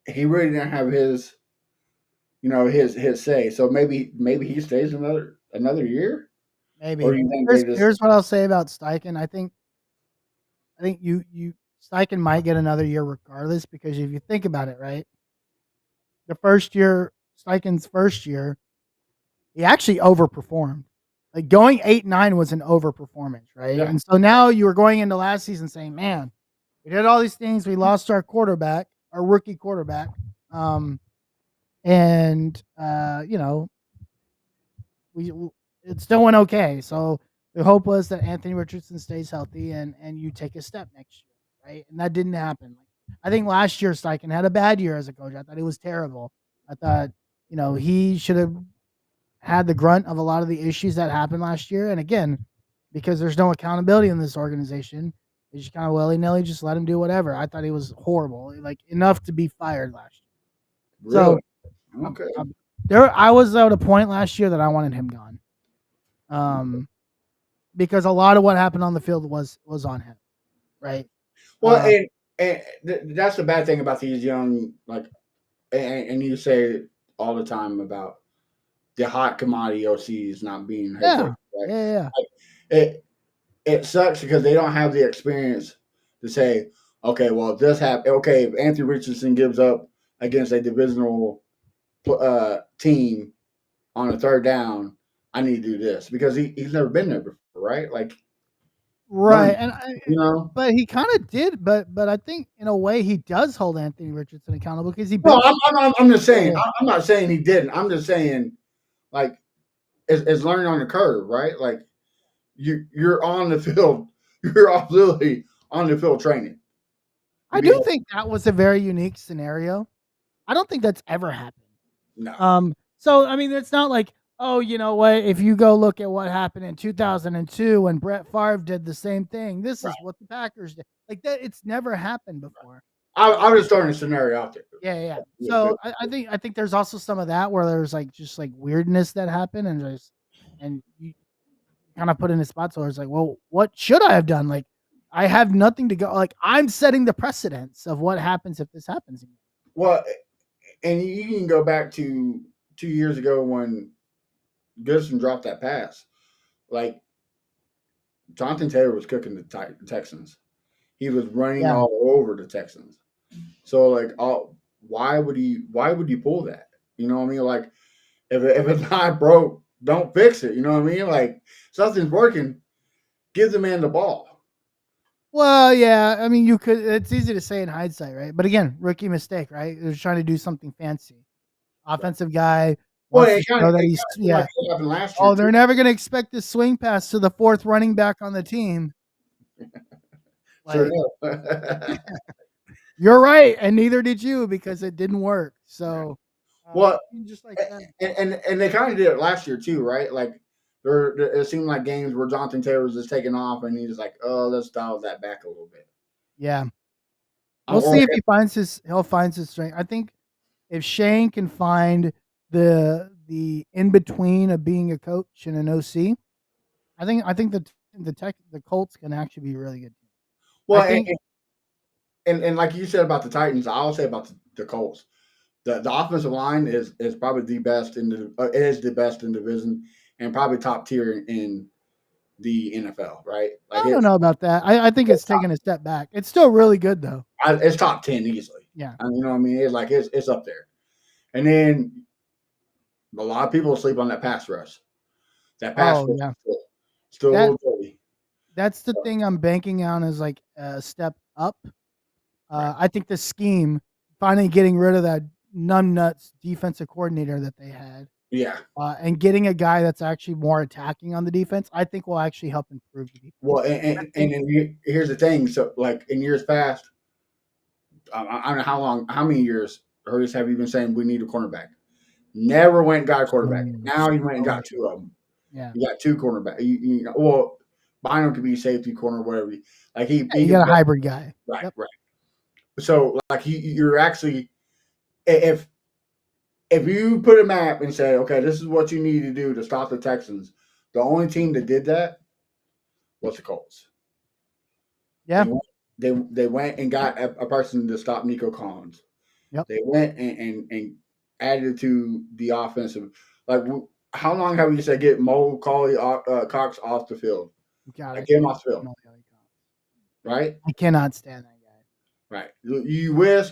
he really didn't have his say. So maybe he stays another year, or maybe. do you think they just Here's what I'll say about Steichen. I think you Steichen might get another year regardless because if you think about it, right, the first year Steichen's first year, he actually overperformed. Like going 8-9 was an overperformance, right? yeah And so now you were going into last season saying, "Man, we did all these things. We lost our quarterback, our rookie quarterback, um, and we it still went okay." So the hope was that Anthony Richardson stays healthy and you take a step next year, right? And that didn't happen. Like I think last year Steichen had a bad year as a coach. I thought he was terrible. I thought he should have had the grunt of a lot of the issues that happened last year. And again, because there's no accountability in this organization, they just kind of willy nilly just let him do whatever. I thought he was horrible, like enough to be fired last year. really So okay. I was at a point last year that I wanted him gone, because a lot of what happened on the field was on him, right? Well, Uh, and that's the bad thing about these young and you say it all the time about the hot commodity OCs not being head yeah, coach, right? yeah, yeah. Like, it sucks because they don't have the experience to say, okay, well, if this happened. Okay, if Anthony Richardson gives up against a divisional team on a third down, I need to do this because he's never been there before, right? Like Right, learning, and but he kind of did, but I think in a way he does hold Anthony Richardson accountable because he Well, benched. I'm just saying. Yeah, I'm not saying he didn't. I'm just saying like it's learning on the curve, right? Like you're on the field, you're absolutely on the field training to I be do think that was a very unique scenario. I don't think that's ever happened. no So I mean, it's not like, oh, you know what? If you go look at what happened in 2002 when Brett Favre did the same thing, this right. is what the Packers did. Like that, it's never happened before. I was just throwing a scenario out there. Yeah, yeah, yeah. Yeah, good. So I think there's also some of that where there's like just like weirdness that happened and you kind of put in a spot so it's like, well, what should I have done? Like I have nothing to go. Like I'm setting the precedence of what happens if this happens again. Well, and you can go back to 2 years ago when Goodson dropped that pass. Like Jonathan Taylor was cooking the Texans. he was running Yeah. all over the Texans. So like, why would he? Why would you pull that? You know what I mean? Like, if it's not broke, don't fix it. You know what I mean? Like, something's working, give the man the ball. Well, yeah. I mean, you could. It's easy to say in hindsight, right? But again, rookie mistake, right? They're trying to do something fancy. Offensive guy Well, wants to show that it he's seemed like yeah. it happened last year Oh, too. they're never going to expect this swing pass to the fourth running back on the team. Sure Like, enough. you're right, and neither did you because it didn't work. So, Well, just like that. and they kind of did it last year too, right? Like it seemed like games where Jonathan Taylor was just taking off, and he's like, "Oh, let's dial that back a little bit." Yeah, we'll Or see if he'll find his strength. I think if Shane can find the in between of being a coach and an OC, I think the Colts can actually be really good. I well, think and like you said about the Titans, I'll say about the Colts. The offensive line is probably the best in the is the best in the division and probably top tier in the NFL, right? Like I don't know about that. I think it's taking a step back. It's still really good though. it's top 10 easily. Yeah. I mean, you know what I mean? It's like it's up there. And then a lot of people sleep on that pass rush. That pass Oh rush yeah. is still a That little dirty. that's the thing I'm banking on is like a step up. Right. I think the scheme finally getting rid of that numbnuts defensive coordinator that they had. Yeah. And getting a guy that's actually more attacking on the defense, I think will actually help improve the defense. Well, I think here's the thing. So, like in years past, I don't know how many years Hurts have you been saying we need a cornerback? Never went and got a quarterback. Now he went and got two of them. Yeah. You got two cornerbacks. Well, Bynum could be safety corner, whatever. Like he You can got a play. hybrid guy. Right, Yep. right. So like you're actually if you put a map and say, okay, this is what you need to do to stop the Texans, the only team that did that was the Colts. Yeah. They went and got a person to stop Nico Collins. Yep. They went and added to the offensive. Like, how long have we said get Mo Colley Cox off the field? Got Like, it. get him off the field, right? I cannot stand that guy. Right. You wish,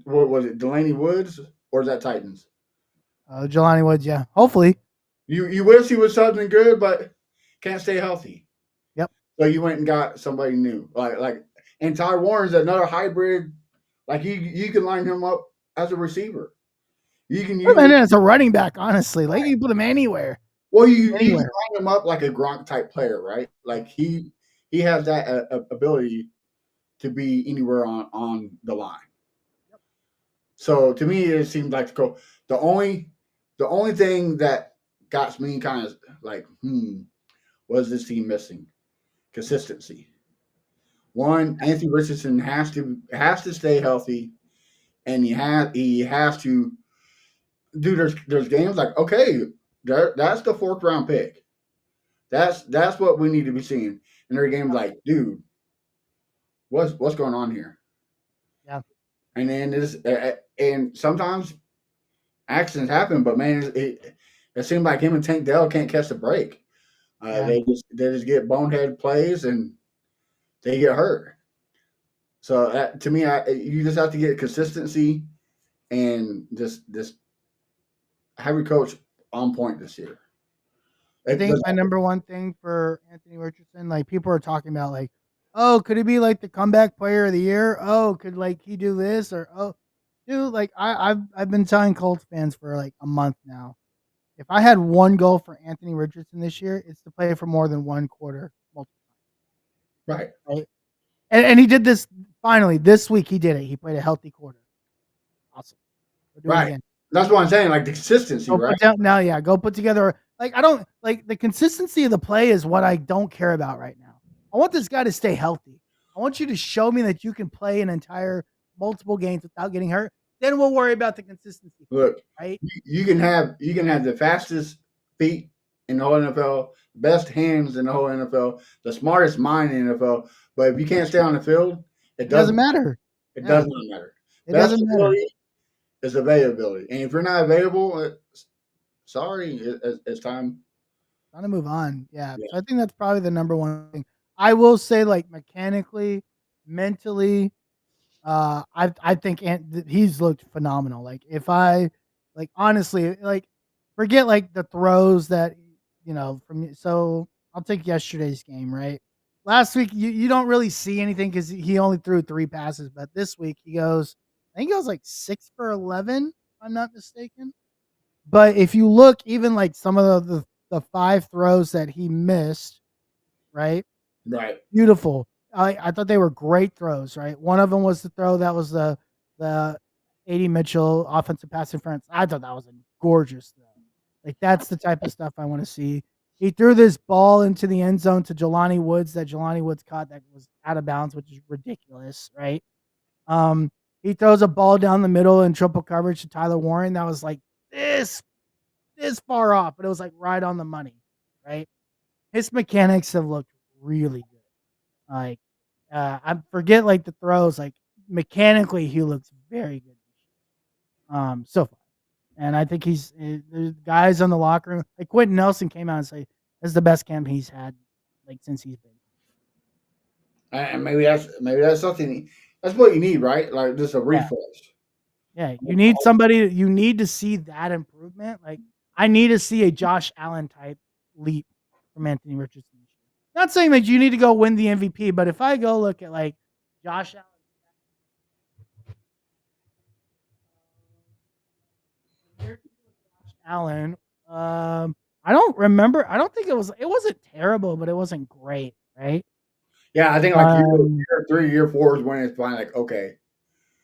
what was it, Delaney Woods or is that Titans? Jelani Woods, yeah. Hopefully. You wish he was something good, but can't stay healthy. Yep. So you went and got somebody new, and Ty Warren's another hybrid. Like you can line him up as a receiver. You can use And as a running back, honestly, like you can put him anywhere. well, you can Anywhere. line him up like a Gronk type player, right? Like he has that ability to be anywhere on the line. So to me, it seemed like the only thing that got me kind of like, was this team missing? Consistency. One, Anthony Richardson has to stay healthy, and he has to do. There's games like, okay, that's the fourth round pick. That's what we need to be seeing. And there are games like, dude, what's going on here? Yeah. And then this and sometimes accidents happen, but man, it seems like him and Tank Dell can't catch the break. Yeah. They just get bonehead plays and they get hurt. So to me, you just have to get consistency and just have your coach on point this year. I think my number one thing for Anthony Richardson, like people are talking about, like, oh, could he be like the comeback player of the year? Oh, could like he do this or oh, dude, like I've been telling Colts fans for like a month now. If I had one goal for Anthony Richardson this year, it's to play for more than one quarter multiple right. times. Right. And he did this finally this week. He did it. He played a healthy quarter. Awesome. We'll do it again. That's what I'm saying. Like the consistency, Go right? Go put together. Like I don't like the consistency of the play is what I don't care about right now. I want this guy to stay healthy. I want you to show me that you can play an entire multiple games without getting hurt. Then we'll worry about the consistency. Look, right? You can have the fastest feet in the whole NFL, best hands in the whole NFL, the smartest mind in the NFL, but if you can't stay on the field, it doesn't matter. It does not matter. It doesn't matter. Is availability, and if you're not available, sorry, it's time. Time to move on. Yeah. So I think that's probably the number one thing. I will say, like mechanically, mentally. I think he's looked phenomenal. Like if I like honestly like forget like the throws that from so I'll take yesterday's game, right? Last week you don't really see anything because he only threw 3 passes, but this week I think he goes like 6 for 11, if I'm not mistaken. But if you look, even like some of the 5 throws that he missed, right? Right. Beautiful. I thought they were great throws, right? One of them was the throw that was the AD Mitchell offensive pass interference. I thought that was a gorgeous throw. Like that's the type of stuff I want to see. He threw this ball into the end zone to Jelani Woods that Jelani Woods caught that was out of bounds, which is ridiculous, right? Um, he throws a ball down the middle in triple coverage to Tyler Warren that was like this far off, but it was like right on the money, right? His mechanics have looked really good. Like, I forget like the throws. Like mechanically, he looks very good. So far, and I think there's guys on the locker room. Like Quentin Nelson came out and say this is the best camp he's had, like since he's been. And maybe that's something. That's what you need, right? Like just a Yeah, refresh. yeah. You need somebody. You need to see that improvement. Like I need to see a Josh Allen type leap from Anthony Richardson. Not saying that you need to go win the MVP, but if I go look at like Josh Allen, I don't remember. I don't think it wasn't terrible, but it wasn't great, right? Yeah, I think like Um, year 3, year 4 is when it's fine. Like okay,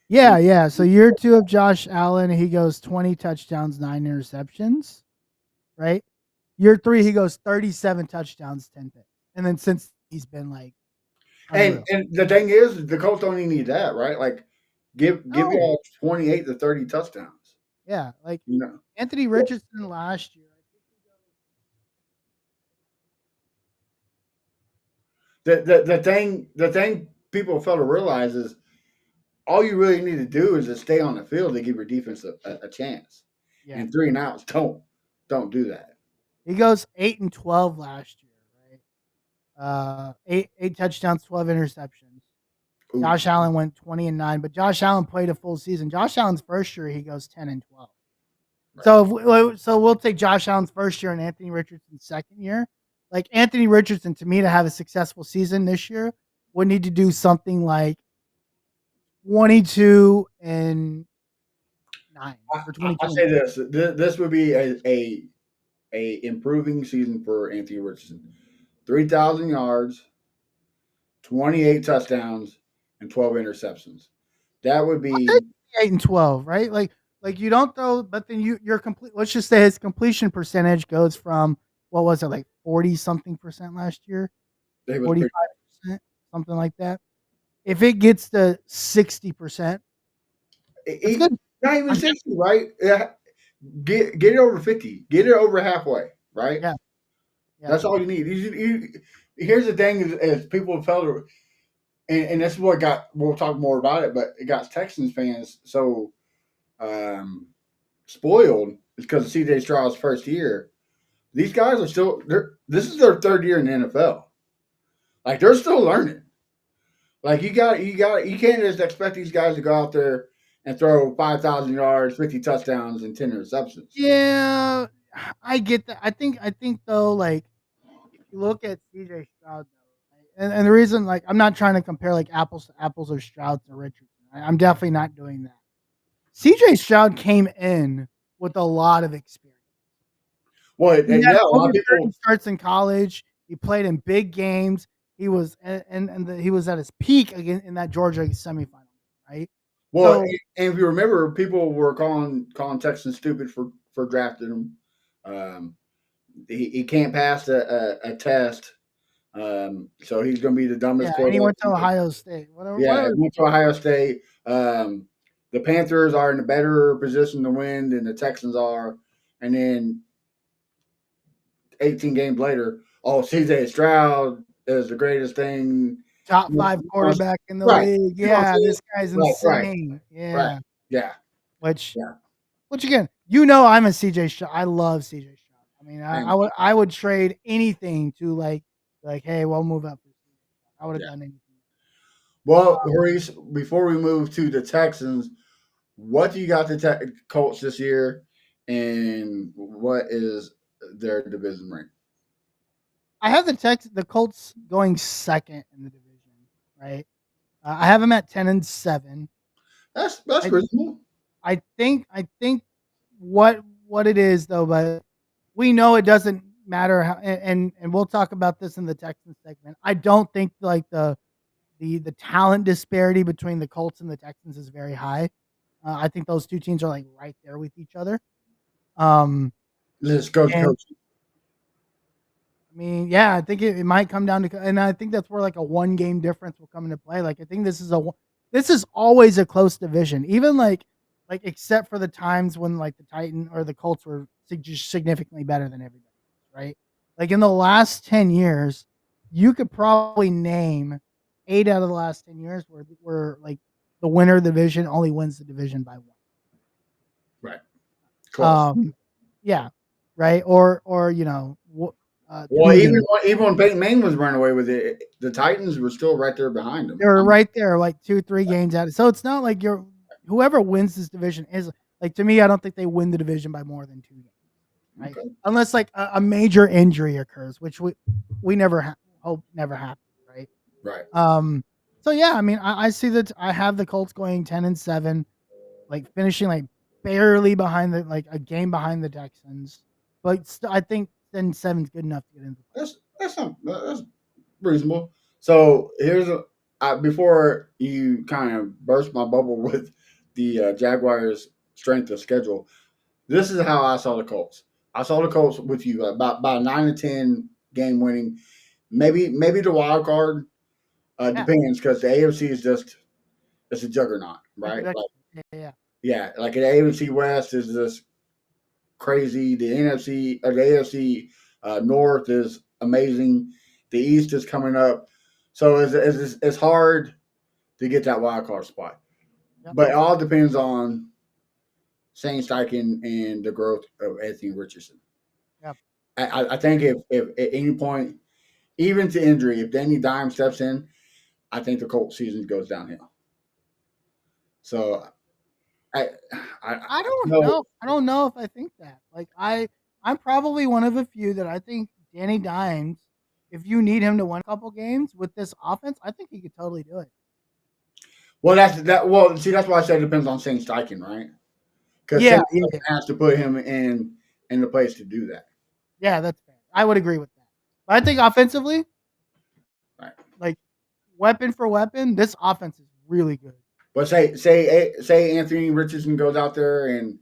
yeah, yeah. So year 2 of Josh Allen, he goes 20 touchdowns, 9 interceptions, right? Year 3, he goes 37 touchdowns, 10 picks, and then since he's been like and unreal. the thing is, the Colts don't even need that, right? Like give No, y'all 28 to 30 touchdowns. yeah, like You know, Anthony Richardson last year. the thing people fail to realize is all you really need to do is just stay on the field to give your defense a chance. Yeah, And 3 and outs don't do that. he goes 8-12 last year, right? Eight touchdowns, 12 interceptions. Ooh, Josh Allen went 20-9, but Josh Allen played a full season. Josh Allen's first year, he goes 10-12. right. So so we'll take Josh Allen's first year and Anthony Richardson's second year. Like Anthony Richardson, to me, to have a successful season this year, would need to do something like 22-9 or I 22 and say this would be a improving season for Anthony Richardson. 3,000 yards, 28 touchdowns, and 12 interceptions. That would I'll take be 8-12, right? Like you don't throw, but then you're complete. Let's just say his completion percentage goes from what was it like 40 something percent last year, it was pretty. 45%, something like that. If it gets to 60%, that's It, good. not even I'm 60, right? Yeah, get it over 50. Get it over halfway, right? yeah, yeah, That's all you need. Here's the thing: is people felt it, and this is what got. We'll talk more about it, but it got Texans fans so um, spoiled because of C.J. Stroud's first year. These guys are still. This is their third year in the NFL. Like they're still learning. Like you can't just expect these guys to go out there and throw 5,000 yards, 50 touchdowns, and 10 interceptions. yeah. I get that. I think though, like if you look at CJ Stroud, though, right, and the reason, like, I'm not trying to compare like apples to apples or Stroud to Richardson. I'm definitely not doing that. CJ Stroud came in with a lot of experience. Well, He had yeah, a lot over of 30 people. starts in college. He played in big games. He was he was at his peak again in that Georgia semifinal, right? Well, So and if you remember, people were calling Texans stupid for drafting him. Um, he can't pass a test, so he's going to be the yeah, dumbest and he quarterback. went to Ohio State. Whatever, Yeah, whatever. he went to Ohio State. The Panthers are in a better position to win than the Texans are, and then 18 games later, oh, CJ Stroud is the greatest thing. Top five quarterback in the Right. league. You know what I'm Yeah, saying? this guy's Right. insane. Right. Yeah, Yeah. which Yeah. which again, I'm a CJ Stroud. I love CJ Stroud. I mean, And I would trade anything to like hey, we'll move up. I would have yeah. done anything. Well, Maurice, before we move to the Texans, what do you got the Colts this year, and what is their division rank? I have the Colts going second in the division, right? I have them at 10-7. That's I reasonable. I think what it is though, but we know it doesn't matter how, and we'll talk about this in the Texans segment. I don't think like the talent disparity between the Colts and the Texans is very high. I think those two teams are like right there with each other. Um, Let's go to and coach. I mean, yeah, I think it might come down to, and I think that's where like a one game difference will come into play. Like, I think this is always a close division, even like except for the times when like the Titan or the Colts were just significantly better than everybody else, right? Like in the last 10 years, you could probably name 8 out of the last 10 years where like the winner of the division only wins the division by one. Right. Close. Yeah, right, or Well, two even games. even when Peyton Manning was running away with it, the Titans were still right there behind They him. were right there, like 2, 3 games out. So it's not like you're whoever wins this division is like, to me, I don't think they win the division by more than 2 games, right? Okay. Unless like a major injury occurs, which we never hope never happens, right? Right. Um, so yeah, I mean, I see that I have the Colts going 10-7, like finishing like barely behind the like a game behind the Texans, but I think 10-7 is good enough to get into the That's reasonable. So here's before you kind of burst my bubble with the Jaguars' strength of schedule. This is how I saw the Colts. I saw the Colts with you about 9 to 10 game winning, maybe the wild card playoffs. depends because the AFC is just it's a juggernaut, Yeah, right? Like unpredictable. Yeah. yeah, like the AFC West is just crazy. The NFC or the AFC North is amazing. The East is coming up, so it's hard to get that wild card spot. Yep. But it all depends on Shane Steichen and the growth of Anthony Richardson. Yep. I think if at any point, even to injury, if Danny Dime steps in, I think the Colts season goes downhill. So I I I don't no know. I don't know if I think that. Like I'm probably one of a few that I think Danny Dimes, if you need him to win a couple games with this offense, I think he could totally do it. well that's that well see that's why I say it depends on Shane Steichen, right? Because Yeah, Shane yeah, yeah. Steichen has to put him in the place to do that. Yeah, that's fair. I would agree with that. But I think offensively, Right. like weapon for weapon, this offense is really good. But say Anthony Richardson goes out there and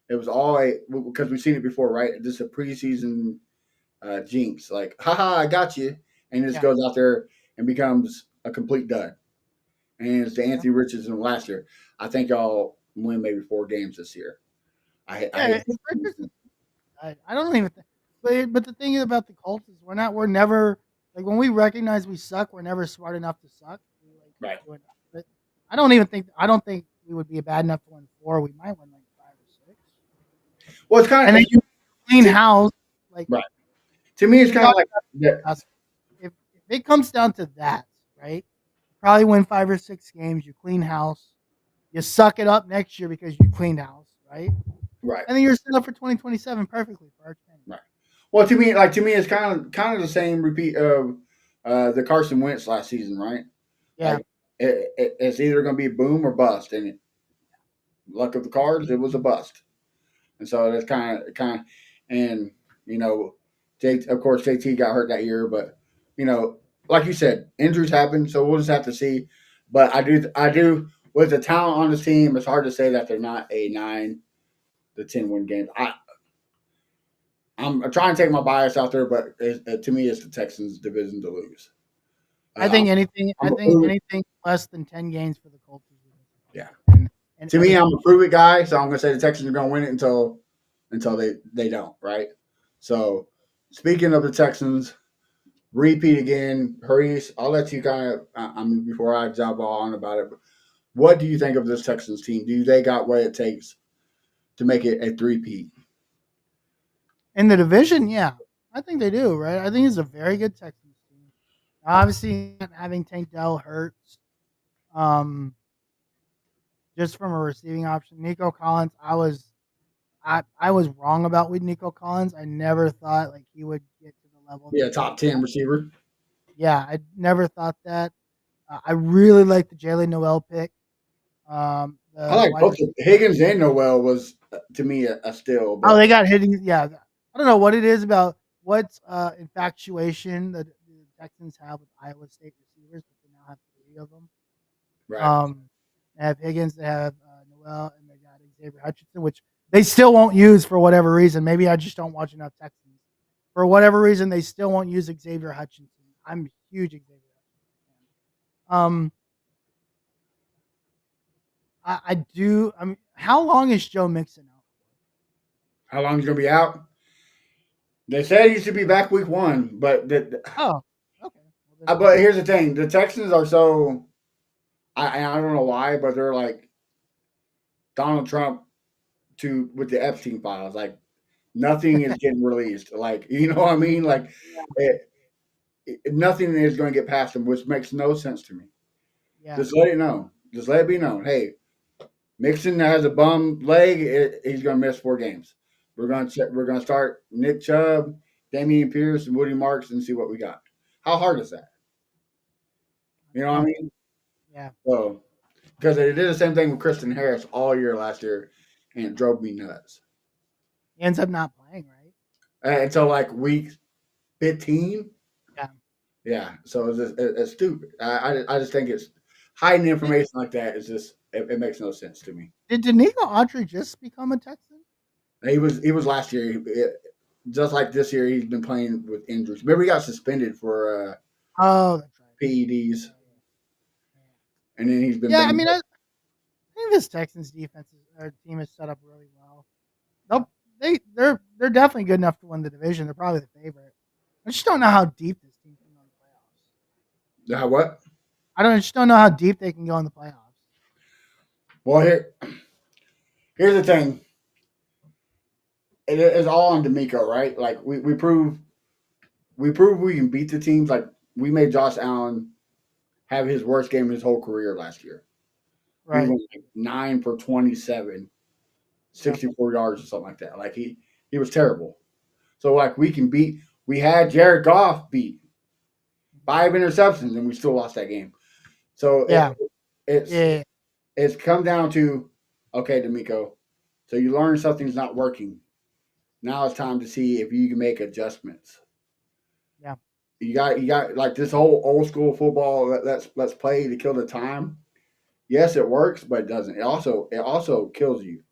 it was all because we've seen it before, right? This is a preseason jinx, like haha, I got you, and he just Yeah. goes out there and becomes a complete dud. And it's the Yeah. Anthony Richardson last year. I think y'all win maybe 4 games this year. I Yeah, hate. if Richardson, I don't even think. But the thing about the Colts is we're never like when we recognize we suck, we're never smart enough to suck. We like keep Right. doing that. But I don't think we would be bad enough to win 4. We might win like 5 or 6. Well, it's kind And of then you clean house. Like right. To me, it's we kind of talked like about yeah, last if it comes down to that, right? Probably win 5 or 6 games. You clean house. You suck it up next year because you cleaned house, right? right, And then you're set up for 2027 perfectly for Arch Manning. right. Well, to me, it's kind of the same repeat of the Carson Wentz last season, right? Yeah. Like it's either going to be boom or bust, and luck of the cards, it was a bust. And so that's and you know, of course JT got hurt that year, but you know, like you said, injuries happen, so we'll just have to see. But I do with the talent on this team, it's hard to say that they're not a 9 to 10 win game. I'm trying to take my bias out there, but to me, it's the Texans' division to lose. I I'm, think anything. I I'm a think prove it, anything less than 10 games for the Colts is a yeah. disappointment. And To me, I'm anything. a prove it guy, so I'm going to say the Texans are going to win it until they don't, right? So, speaking of the Texans, repeat again, Hurries. I'll let you kind of. I mean, before I jump on about it, what do you think of this Texans team? Do they got what it takes to make it a three-peat? In the division, yeah, I think they do. Right. I think it's a very good Texans team. Obviously, not having Tank Dell hurts. Um, just from a receiving option, Nico Collins, I was wrong about with Nico Collins. I never thought like he would get to the level that Yeah, he's top 10 receiver. yeah, I never thought that. I really like the Jalen Noel pick. I The like wide both receiver. Higgins and Noel was to me a steal, Oh, but they got hitting. Yeah, I don't know what it is about what infatuation the Texans have with Iowa State receivers, but they now have three of them. right. They have Higgins, they have Noel, and they got Xavier Hutchinson, which they still won't use for whatever reason. Maybe I just don't watch enough Texans. For whatever reason, they still won't use Xavier Hutchinson. I'm a huge Xavier Hutchinson fan. I do. I mean, how long is Joe Mixon out How long is he gonna be out? They said he should be back week 1, but for? Oh, okay. Well, then, but here's the thing: the Texans are so I don't know why, but they're like Donald Trump to with the Epstein files. Like nothing is getting released. Like you know what I mean? Like nothing is going to get past them, which makes no sense to me. yeah, Just let it know. Just let it be known. Hey, Mixon has a bum leg. He's going to miss 4 games. We're going to check. We're going to start Nick Chubb, Damian Pierce, and Woody Marks, and see what we got. How hard is that? You know what I no, mean? yeah. So because they did the same thing with Kristen Harris all year last year, and it drove me nuts. He ends up not playing, right? Until like week 15. Yeah. Yeah, so it's stupid. I just think it's hiding Did, information like that is just it makes no sense to me. did Danico Autry just become a Texan? He was last year, just like this year. He's been playing with injuries. Remember, he got suspended for Oh, that's right. PEDs, Yeah, and then he's been yeah. I banged mean, up. I think this Texans defense or team is set up really well. They're definitely good enough to win the division. They're probably the favorite. I just don't know how deep this team can go in the playoffs. What? I just don't know how deep they can go in the playoffs. Well, here's the thing. It's all on D'Amico, right? Like we prove we can beat the teams. Like we made Josh Allen have his worst game of his whole career last year. He Right. went like 9 for 27, Yep. 64 yards or something like that. Like he was terrible. So like we can beat. We had Jared Goff beat 5 interceptions, and we still lost that game. So Yeah. it's Yeah. it's come down to okay, D'Amico. So you learn something's not working. Now it's time to see if you can make adjustments. Yeah. You got like this whole old school football. Let's play to kill the time. Yes, it works, but it doesn't. It also kills you.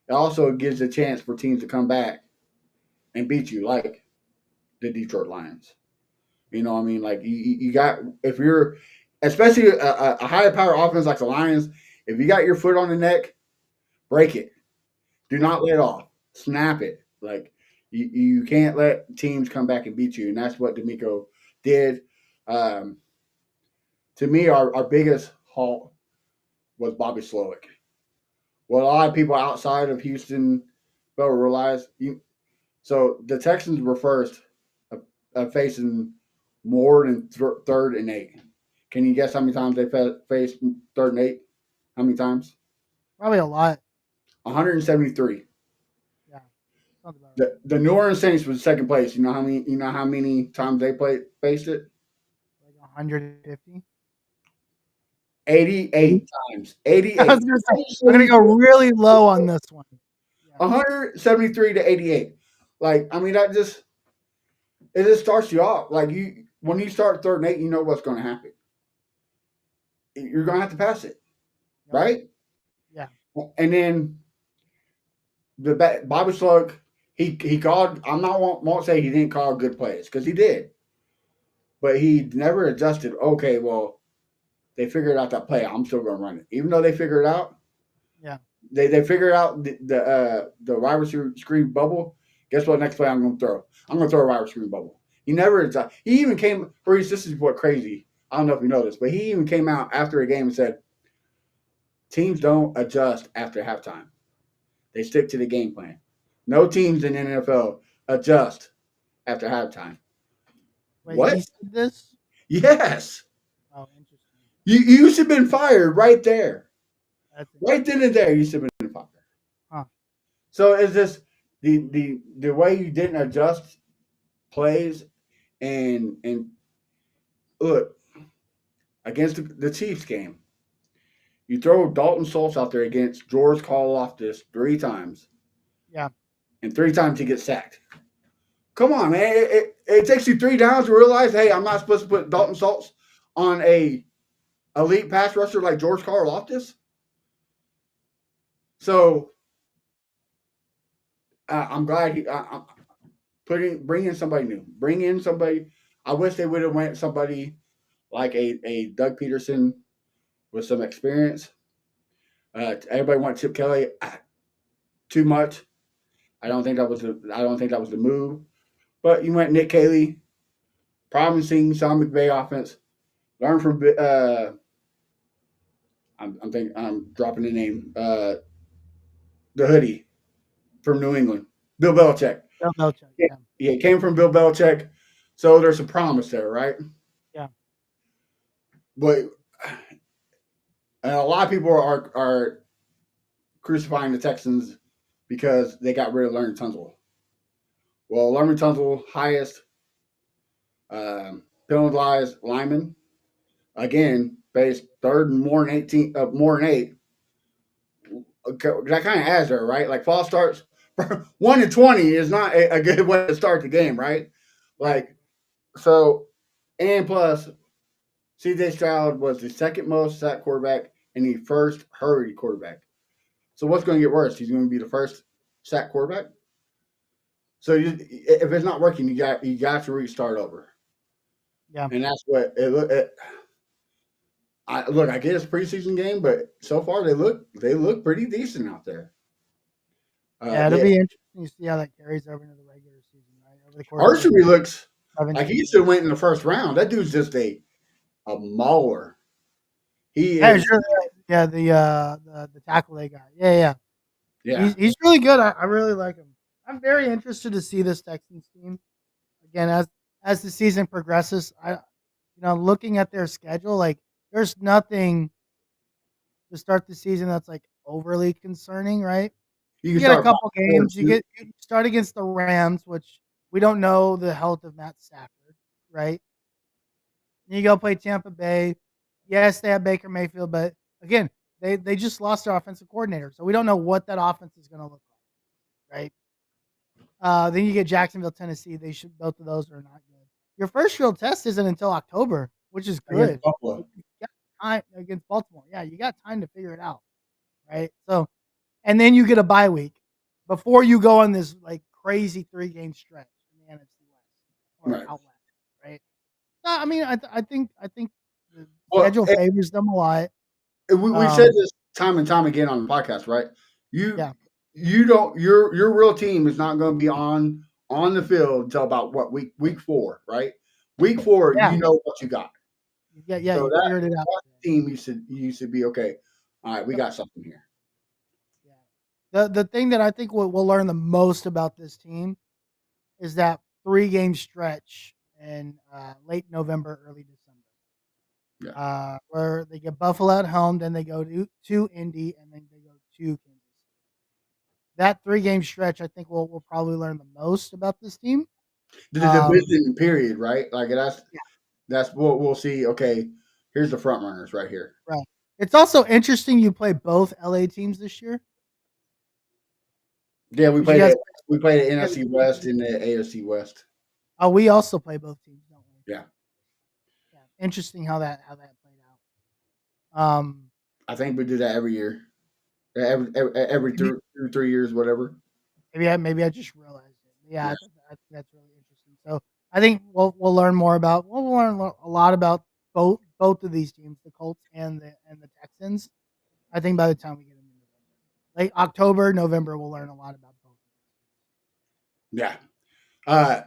It also gives a chance for teams to come back and beat you, like the Detroit Lions. You know what I mean? Like you got if you're especially a high power offense like the Lions, if you got your foot on the neck, break it. Do Yeah. not let off. Snap it. Like you can't let teams come back and beat you, and that's what D'Amico did. Um, to me, our biggest halt was Bobby Slowick. What a lot of people outside of Houston will realize. So the Texans were first facing more than 3rd and 8. Can you guess how many times they faced 3rd and 8? How many times? Probably a lot. 173. Yeah. Sounds about right. The New Orleans Saints was second place. You know how many? You know how many times they faced it? Like 150. 88 times. I 88. was gonna say I'm gonna go really low on this one. Yeah. 173 to 88. Like I mean, it just starts you off. Like you when you start 3rd and 8, you know what's going to happen. You're going to have to pass it, Yep. right? Yeah. And then the Bobby Slug, he called. I'm not won't say he didn't call good plays because he did, but he never adjusted. Okay, well they figured out that play. I'm still going to run it, even though they figured it out. Yeah. They figured out the wide receiver screen bubble. Guess what? Next play I'm going to throw. I'm going to throw a wide receiver bubble. He never adjusted. He even came. Reese, this is what crazy. I don't know if you know this, but he even came out after a game and said, "Teams don't adjust after halftime. They stick to the game plan. No teams in the NFL adjust after halftime." Wait, he What? said this? Yes. Oh, interesting. You should have been fired right there. That's Right then and there, you should have been fired. huh. So is this the way you didn't adjust plays and look against the Chiefs game? You throw Dalton Schultz out there against George Karlaftis 3 times, Yeah. and 3 times he gets sacked. Come on, man! It takes you 3 downs to realize, hey, I'm not supposed to put Dalton Schultz on a elite pass rusher like George Karlaftis. So I'm glad I'm bring in somebody new. Bring in somebody. I wish they would have went somebody like a Doug Peterson with some experience. Everybody wants Chip Kelly too much. I don't think that was the move. But you went Nick Caley, promising Sean McVay offense. Learn from I'm dropping the name. The hoodie from New England, Bill Belichick. Bill Belichick. Yeah, Yeah. yeah, it came from Bill Belichick. So there's a promise there, right? Yeah. But a lot of people are crucifying the Texans because they got rid of Larry Tunsil. Well, Larry Tunsil, highest penalized lineman, again, based third and more than 18, more than 8. That kind of adds there, right? Like false starts, 1-20 is not a good way to start the game, right? Right. Like so, and plus, C.J. Stroud was the second most sacked quarterback and the first hurried quarterback. So what's going to get worse? He's going to be the first sacked quarterback. So if it's not working, you got to restart over. Yeah. And that's what it look. I get it's a preseason game, but so far they look pretty decent out there. Yeah. It'll They, be interesting to see how that carries over into the regular season, right? Over the course of Archery looks like 17 he should games. have went in the first round. That dude's just a mauler. He Yeah, is. sure. Yeah, the tackle they got. Yeah, yeah. Yeah, He's really good. I really like him. I'm very interested to see this Texans team again as the season progresses. Looking at their schedule, like there's nothing to start the season that's like overly concerning, right? you You can get a start couple forward games. too. You start against the Rams, which we don't know the health of Matt Stafford, right? You go play Tampa Bay. Yes, they have Baker Mayfield, but again, they just lost their offensive coordinator, so we don't know what that offense is going to look like, right? Then you get Jacksonville, Tennessee. They should both of those are not good. Your first real test isn't until October, which is Against good. Buffalo. You got time against Baltimore. Yeah, you got time to figure it out, right? So, and then you get a bye week before you go on this like crazy 3-game stretch in the NFC West or Right. out west, right? No, I mean, I think the Well, schedule favors them a lot. we said this time and time again on the podcast, right? You Yeah, you don't your real team is not going to be on the field until about what week 4, right? Week 4, yeah, you know what you got. yeah. So You figured it out. that team you should be okay. All right, we Yep, got something here. yeah. The thing that I think we'll learn the most about this team is that 3-game stretch in late November, early December, Yeah. where they get Buffalo at home, then they go to Indy, and then they go to Kansas City. That 3-game stretch, I think we'll probably learn the most about this team. The Um, division period, right? Like yeah, that's what we'll see. Okay, here's the front runners right here. right. It's also interesting you play both LA teams this year Yeah, because you guys we played the you got the NFC West and the AFC West. oh, we also play both teams, don't we? Yeah, Yeah. Interesting how that played out. I think we do that every year. Every Maybe 3 years, whatever. maybe I just realized it. Yeah, Yeah. I think that's really interesting. So I think we'll learn more about we'll learn a lot about both of these teams, the Colts and the Texans. I think by the time we get into November, like October, November, we'll learn a lot about both. Yeah. Uh,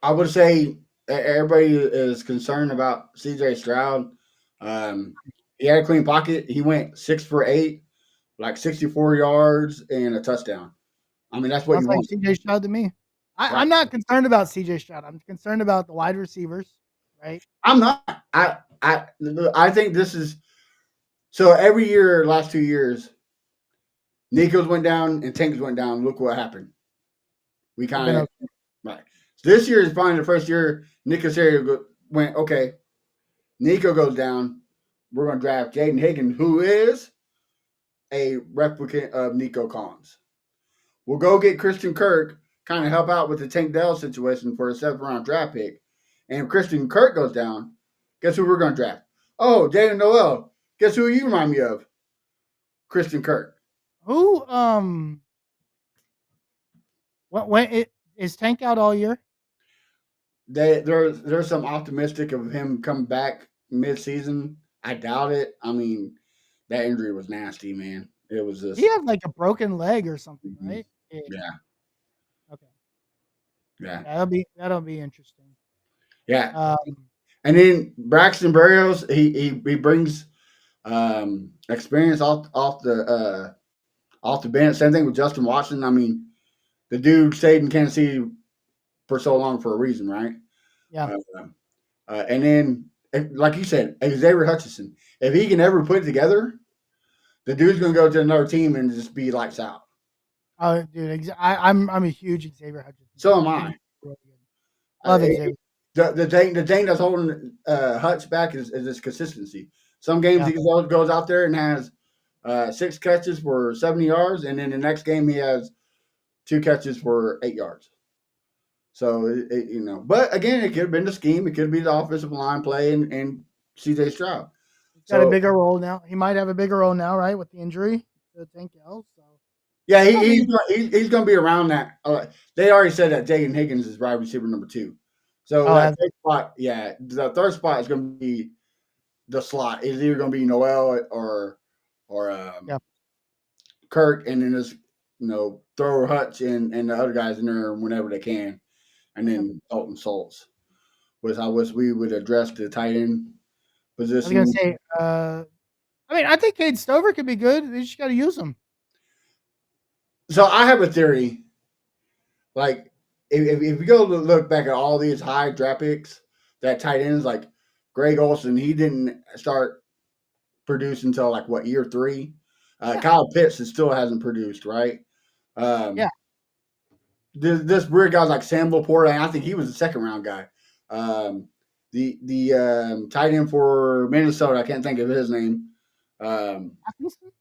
I would say everybody is concerned about C.J. Stroud. Um, he had a clean pocket. He went 6 for 8, like 64 yards and a touchdown. I mean, that's what Sounds you like want, CJ Stroud to me. right? I'm not concerned about CJ Stroud. I'm concerned about the wide receivers, right? I'm not. I I think this is so every year, last 2 years, Nico's went down and Tank's went down. Look what happened. We They've been kind of okay. right. So this year is finally the first year Nico's area went okay. Nico goes down. We're going to draft Jaden Higgins, who is a replicant of Nico Collins. We'll go get Christian Kirk, kind of help out with the Tank Dell situation for a 7th round draft pick. And if Christian Kirk goes down, guess who we're going to draft? Oh, Jaden Noel. Guess who you remind me of? Christian Kirk. Who when it is Tank out all year? There's some optimistic of him coming back mid-season. I doubt it. I mean, that injury was nasty, man. It was He just had like a broken leg or something, right? Yeah. yeah, Okay. yeah, Yeah, that'll be interesting. yeah. Um, And then Braxton Berrios, he brings experience off the bench. Same thing with Justin Watson. I mean, the dude stayed in Kansas City for so long for a reason, right? yeah. Uh, and then, like you said, Xavier Hutchinson. If he can ever put it together, the dude's going to go to another team and just be lights out. Oh, dude, I'm a huge Xavier Hutchinson. So am I I. think he's really good. Love Xavier. The thing that's holding Hutch back is his consistency. Some games Yeah. he goes out there and has 6 catches for 70 yards, and then the next game he has 2 catches for 8 yards. So but again, it could have been the scheme. It could be the offensive line play and CJ Stroud. He's got a So bigger role now. He might have a bigger role now, right, with the injury to Tank Dell. So yeah, I mean, he's going to be around that. They already said that Jaden Higgins is wide receiver number 2. So that third spot, yeah, the third spot is going to be the slot. It's either going to be Noel or yeah. Kirk, and then just throw Hutch and the other guys in there whenever they can, and then Dalton Schultz. Was I wish we would address the tight end I was position. gonna say, I mean, I think Cade Stover could be good. They just got to use him. So I have a theory. Like, if you go look back at all these high draft picks, that tight ends like Greg Olson, he didn't start producing until like what, year 3. Yeah. Kyle Pitts still hasn't produced, right? Yeah. This weird guys like Sam Laporta, I think he was a 2nd-round guy. The tight end for Minnesota, I can't think of his name. Hawkinson?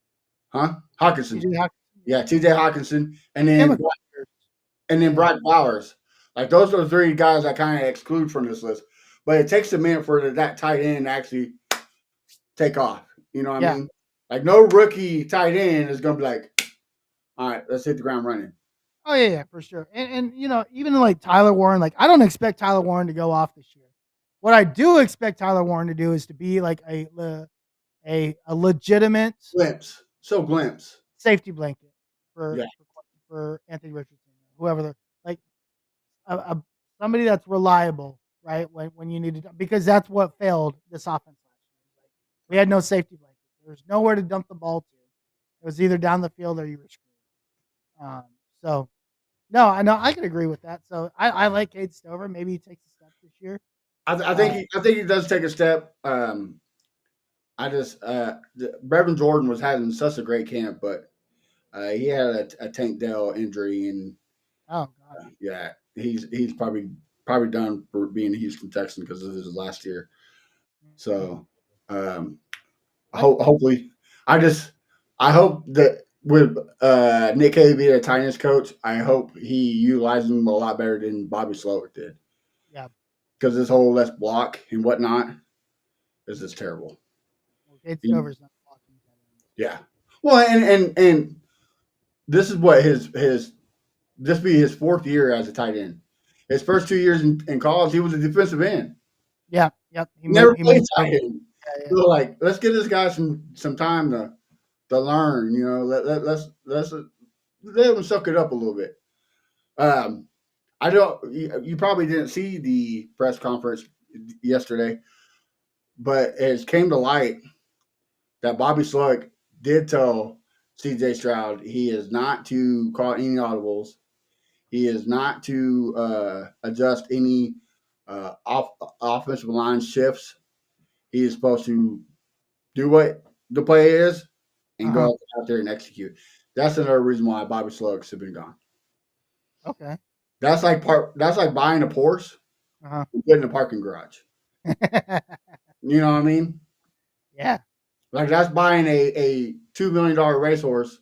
Hawkinson. TJ Hawkinson. Yeah, TJ Hawkinson, and Him then Yeah. Brock Bowers. Like those are the 3 guys I kind of exclude from this list. But it takes a minute for that tight end to actually take off. You know what I mean? Like no rookie tight end is going to be like, all right, let's hit the ground running. Oh yeah, for sure. And even like Tyler Warren, like I don't expect Tyler Warren to go off this year. What I do expect Tyler Warren to do is to be like a legitimate glimpse safety blanket for Yeah. for Anthony Richardson, whoever like a somebody that's reliable, right? When you need to, because that's what failed this offense last year. Like, we had no safety blanket. There was nowhere to dump the ball to. It was either down the field or you were screwed. So no, I know I can agree with that. So I like Cade Stover. Maybe he takes a step this year. I think he does take a step. I just Brevin Jordan was having such a great camp, but he had a Tank Dell injury, and Oh god. yeah, he's probably done for being a Houston Texan because this is his last year. So hopefully, I hope that with Nick Haley being a tight ends coach, I hope he utilizes him a lot better than Bobby Slowick did. Yeah. Because this whole let's block and whatnot is just terrible. Well, Cade Stover's not blocking. Yeah. Well, and this is what this be his 4th year as a tight end. His first 2 years in college, he was a defensive end. Yeah. Yep. He never played tight end. So like, let's give this guy some time to learn. Let's let him suck it up a little bit. I don't. You probably didn't see the press conference yesterday, but it came to light that Bobby Slowick did tell CJ Stroud he is not to call any audibles. He is not to adjust any offensive line shifts. He is supposed to do what the play is and Uh-huh. go out there and execute. That's another reason why Bobby Slugs have been gone. Okay. That's like buying a Porsche Uh-huh. and putting in a parking garage. You know what I mean? Yeah. Like that's buying a $2 million racehorse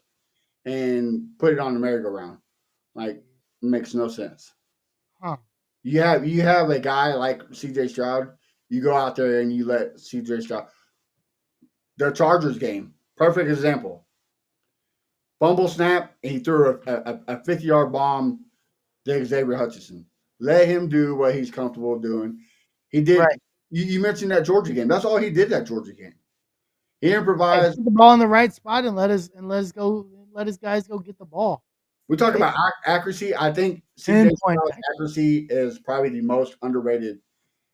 and put it on the merry-go-round. Like it makes no sense. Huh. You have a guy like CJ Stroud. You go out there and you let CJ Stroud. The Chargers game, perfect example. Fumble snap, and he threw a 50-yard bomb to Xavier Hutchinson. Let him do what he's comfortable doing. He did. Right. You mentioned that Georgia game. That's all he did that Georgia game. He Hey, improvised. put the ball in the right spot and let his guys go get the ball. We talk Right? about accuracy. I think CJ Pinpoint Stroud's accuracy. accuracy is probably the most underrated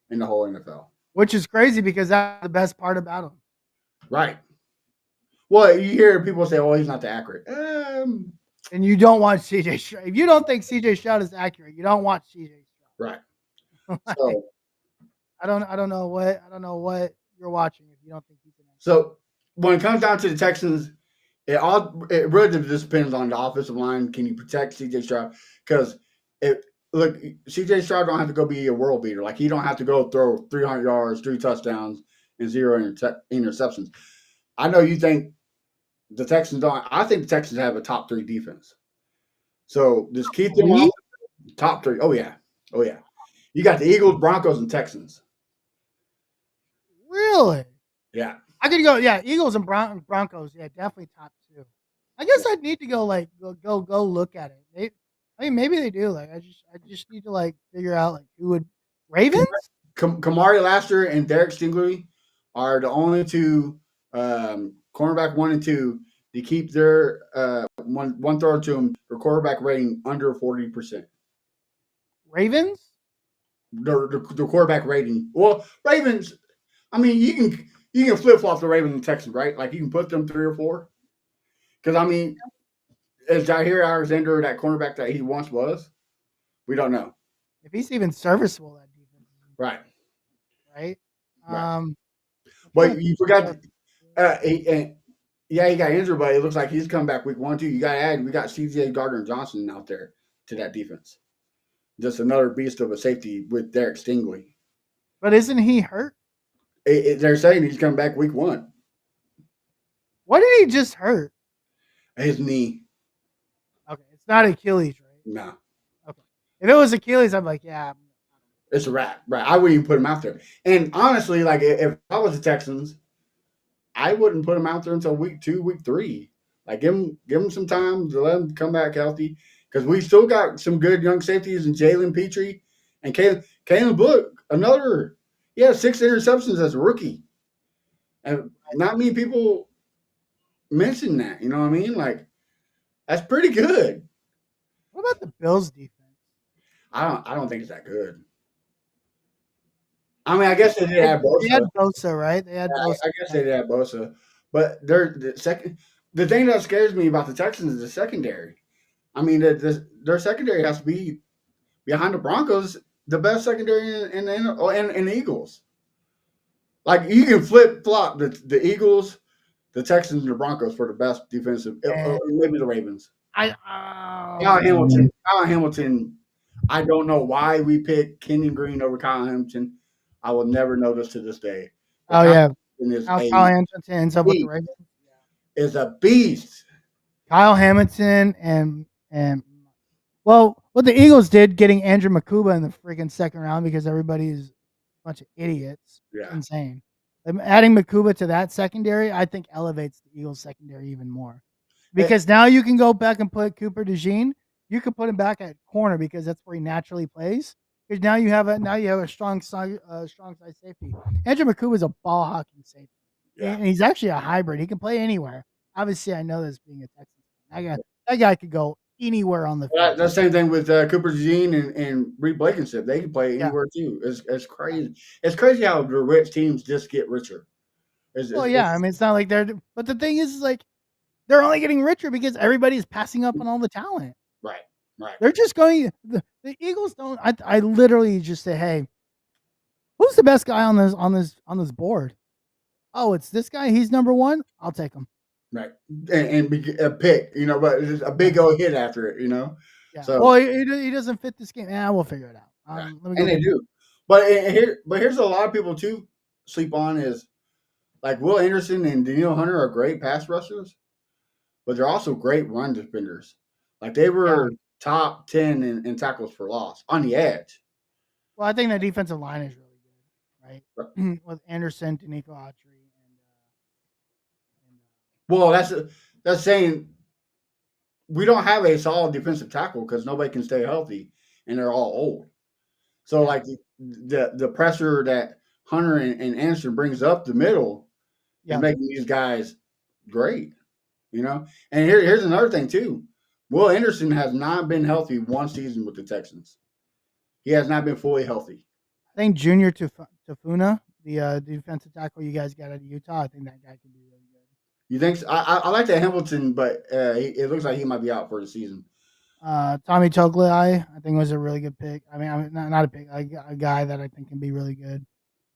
in the whole NFL. Which is crazy because that's the best part about him. Right. Well, you hear people say, "Oh, he's not that accurate." And you don't watch CJ Stroud. If you don't think CJ Stroud is accurate, you don't watch CJ Right. Stroud. Like, So, I don't know what you're watching if you don't think he's an accurate. so when it comes down to the Texans, it really just depends on the offensive line. Can you protect CJ Stroud? Because it look CJ Stroud don't have to go be a world beater. Like he don't have to go throw 300 yards, 3 touchdowns, and 0 interceptions. I know you think the Texans don't. I think the Texans have a top 3 defense. So just keep them off top 3. Oh yeah, oh yeah. You got the Eagles, Broncos, and Texans. Really? Yeah. I could go, yeah, Eagles and Broncos, yeah, definitely top 2. I guess I'd need to go go look at it. Maybe they do. Like I just need to like figure out like who would Ravens? Kamari Laster and Derek Stingley are the only two cornerback 1 and 2 to keep their one throw to them their quarterback rating under 40%. Ravens? The quarterback rating. Well, Ravens. I mean, you can flip flop the Ravens and Texans, right? Like you can put them 3 or 4. Because I mean, is Jair Alexander that cornerback that he once was? We don't know. If he's even serviceable, that defense, Right. right? Right. I'm trying But to you think forgot. of- Yeah, he got injured, but it looks like he's come back week 1 too. You got to add. We got CJ Gardner Johnson out there to that defense. Just another beast of a safety with Derek Stingley. but isn't he hurt? They're saying he's coming back week 1. What did he just hurt? His knee. Okay, it's not Achilles, right? Nah, Okay. If it was Achilles, I'm like, yeah. it's a wrap. Right. I wouldn't even put him out there. And honestly, like if I was the Texans, I wouldn't put him out there until week 2, week 3. Like give him some time to let him come back healthy because we still got some good young safeties in Jalen Petrie and Caleb Book. He had 6 interceptions as a rookie, and not many people mention that. You know what I mean? Like that's pretty good. What about the Bills defense? I don't think it's that good. I mean, I guess they did have They had Bosa. Bosa, right? They had Bosa. I guess they did have Bosa, but they're the second. The thing that scares me about the Texans is the secondary. I mean, their secondary has to be behind the Broncos, the best secondary in the Eagles. Like you can flip flop the Eagles, the Texans, and the Broncos for the best defensive. And Maybe the Ravens. I Kyle Hamilton. Kyle Hamilton. I don't know why we picked Kenyon Green over Kyle Hamilton. I will never know this to this day. But oh Kyle yeah, Hamilton Kyle Hamilton ends up with the Ravens. is a beast. Kyle Hamilton and well, what the Eagles did getting Andrew Makuba in the freaking second round because everybody's a bunch of idiots. Yeah. Insane. Adding Makuba to that secondary, I think elevates the Eagles secondary even more. Because now you can go back and put Cooper DeJean. You can put him back at corner because that's where he naturally plays. Because now you have a strong side safety. Andrew Makuba is a ball hawking safety. Yeah. And he's actually a hybrid. He can play anywhere. Obviously, I know this being a Texas. That guy could go anywhere on the field. The same thing with Cooper DeJean and Reed Blankenship. They can play anywhere too. It's crazy. It's crazy how the rich teams just get richer. I mean, it's not like they're. But the thing is like they're only getting richer because everybody's passing up on all the talent. Right. They're just going. The Eagles don't. I literally just say, hey, who's the best guy on this board? Oh, it's this guy. He's number one. I'll take him. right? And a pick, but it's a Yeah, big old hit after it, yeah. So Well, he doesn't fit this game. Yeah, we'll figure it out. yeah, Let me and go they get him. do. But here's a lot of people too sleep on is like Will Anderson and Daniil Hunter are great pass rushers, but they're also great run defenders. Like they Yeah. were top 10 in tackles for loss on the edge. Well, I think the defensive line is really good, right? With Anderson, Danico Autry, and Well, that's saying we don't have a solid defensive tackle because nobody can stay healthy and they're all old. So yeah, like the pressure that Hunter and Anderson brings up the middle is yeah. making these guys great. And here's another thing too. Will Anderson has not been healthy one season with the Texans. He has not been fully healthy. I think Junior Tafuna, the defensive tackle you guys got out of Utah, I think that guy could be really good. You think so? I like that Hamilton, but it looks like he might be out for the season. Tommy Togliai, I think was a really good pick. I mean not a pick, a guy that I think can be really good.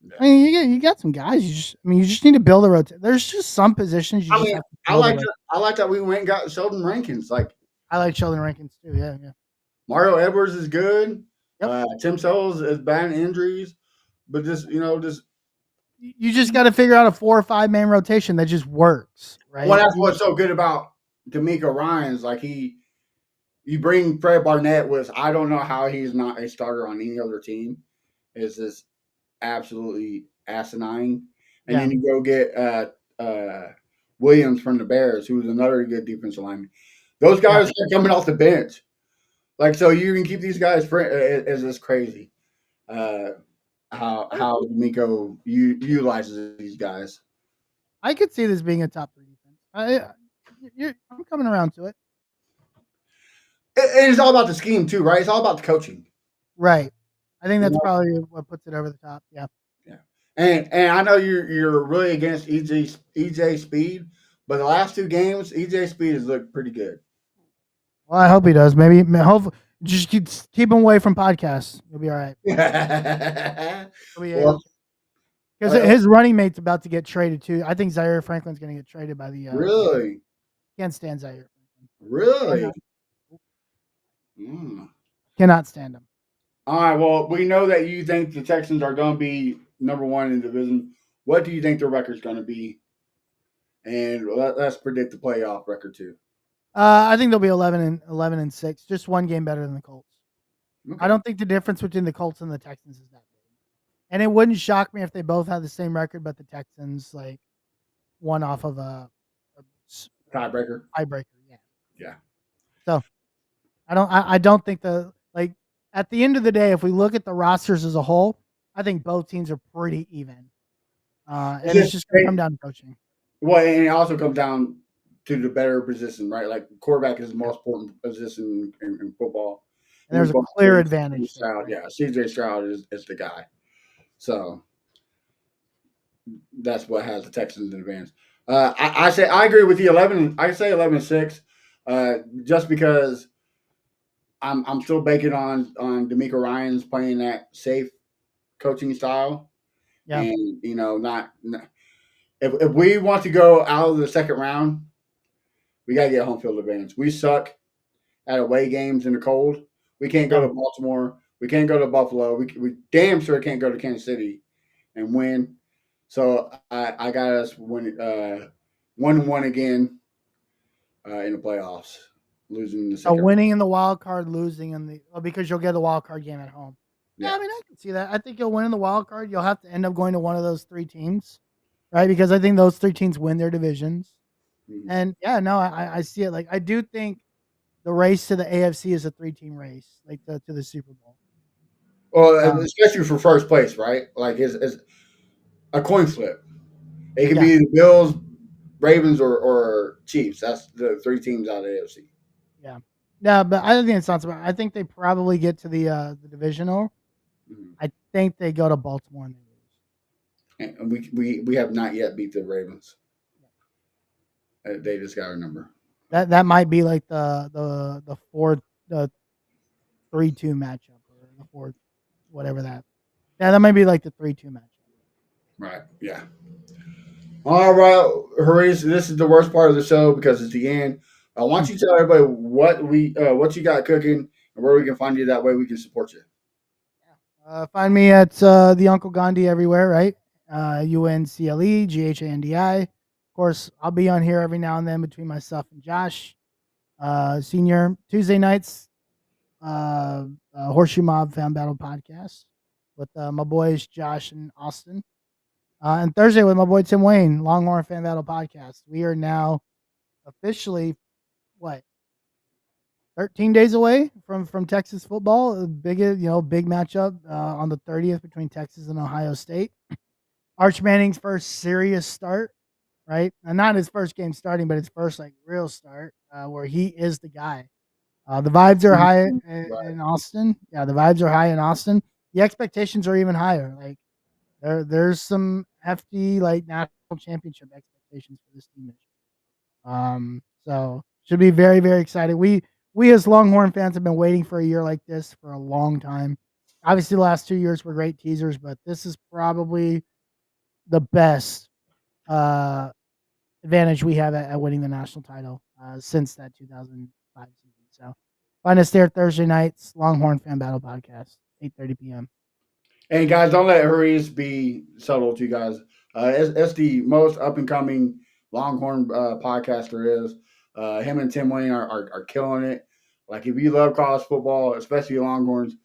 Yeah. I mean, you got some guys. You just need to build a rotation. There's just some positions you I just mean, have to build a rotation. I like that we went and got Sheldon Rankins. Like I like Sheldon Rankins too. Yeah, yeah. Mario Edwards is good. Yep. Tim Sells is bad in injuries, but just You just got to figure out a 4 or 5 man rotation that just works, well, right? that's what's so good about D'Amico Ryan's. Like you bring Fred Barnett, which I don't know how he's not a starter on any other team. Is just absolutely asinine. And Yeah, then you go get Williams from the Bears, who's another good defensive lineman. Those yeah. guys are coming off the bench. Like so, you can keep these guys. Is just crazy. Uh, how D'Amico utilizes these guys. I could see this being a top 3 defense. I'm coming around to it. And it's all about the scheme too, right? It's all about the coaching. Right. I think You that's know? probably what puts it over the top. Yeah. Yeah. And I know you're really against EJ Speed, but the last 2 games, EJ Speed has looked pretty good. Well, I hope he does. Maybe hope just keep him away from podcasts. You'll be all right. Well, Because his running mate's about to get traded too. I think Zaire Franklin's going to get traded by the. really, Can't stand Zaire. really. Cannot, Mm. cannot stand him. All right. Well, we know that you think the Texans are going to be number 1 in the division. What do you think their record's going to be? And let's predict the playoff record too. I think they'll be 11-6, just one game better than the Colts. Okay. I don't think the difference between the Colts and the Texans is that big. And it wouldn't shock me if they both had the same record, but the Texans like one off of a Tiebreaker. tiebreaker. Yeah. Yeah. So I don't think at the end of the day, if we look at the rosters as a whole, I think both teams are pretty even. And it's just going to come down to coaching. Well, and it also comes down to the better position, right? Like quarterback is the most important position in football. And there's a clear advantage. Stroud, yeah, CJ Stroud is the guy. So that's what has the Texans in advance. I say I agree with you. 11. I say 11-6, just because I'm still banking on D'Amico Ryan's playing that safe coaching style, Yeah. and not if we want to go out of the second round, we gotta get home field advantage. We suck at away games in the cold. We can't go to Baltimore. We can't go to Buffalo. We damn sure can't go to Kansas City and win. So I got us win 1-1 again in the playoffs, losing in the second. Winning in the wild card, losing in the because you'll get the wild card game at home. Yeah. I mean I can see that. I think you'll win in the wild card. You'll have to end up going to one of those 3 teams, right? Because I think those 3 teams win their divisions. Mhm. And yeah, no, I see it. Like I do think the race to the AFC is a 3-team race, like to the Super Bowl. Well, especially for first place, right? Like it's a coin flip. It could be the Bills, Ravens, or Chiefs. That's the 3 teams out of the AFC. Yeah. Yeah, but I think it's not so bad. I think they probably get to the divisional. Mm-hmm. I think they go to Baltimore and they lose. And we have not yet beat the Ravens. They just got our number. That might be like the 3-2 matchup or the 4 whatever that. Yeah, that might be like the 3-2 matchup. Right. Yeah. All right, Horace, this is the worst part of the show because it's the end. I want you to tell everybody what you got cooking and where we can find you. That way we can support you. Find me at the Uncle Gandhi everywhere, right? UNCLEGHANDI. Of course, I'll be on here every now and then between myself and Josh. Senior Tuesday nights, Horseshoe Mob Fan Battle podcast with my boys Josh and Austin. And Thursday with my boy Tim Wayne, Longhorn Fan Battle podcast. We are now officially what 13 days away from Texas football. A big matchup on the 30th between Texas and Ohio State. Arch Manning's first serious start, right? And not his first game starting, but his first like real start where he is the guy. The vibes are high in Austin. Yeah, the vibes are high in Austin. The expectations are even higher. Like there's some hefty like national championship expectations for this team. So should be very, very excited. We as Longhorn fans have been waiting for a year like this for a long time. Obviously, the last 2 years were great teasers, but this is probably the best uh, advantage we have at winning the national title since that 2005 season. So find us there Thursday nights, Longhorn Fan Battle Podcast, 8:30 p.m. And guys, don't let Hurries be subtle to you guys. It's the most up and coming Longhorn podcast there is. Him and Tim Wayne are killing it. Like if you love college football, especially Longhorns,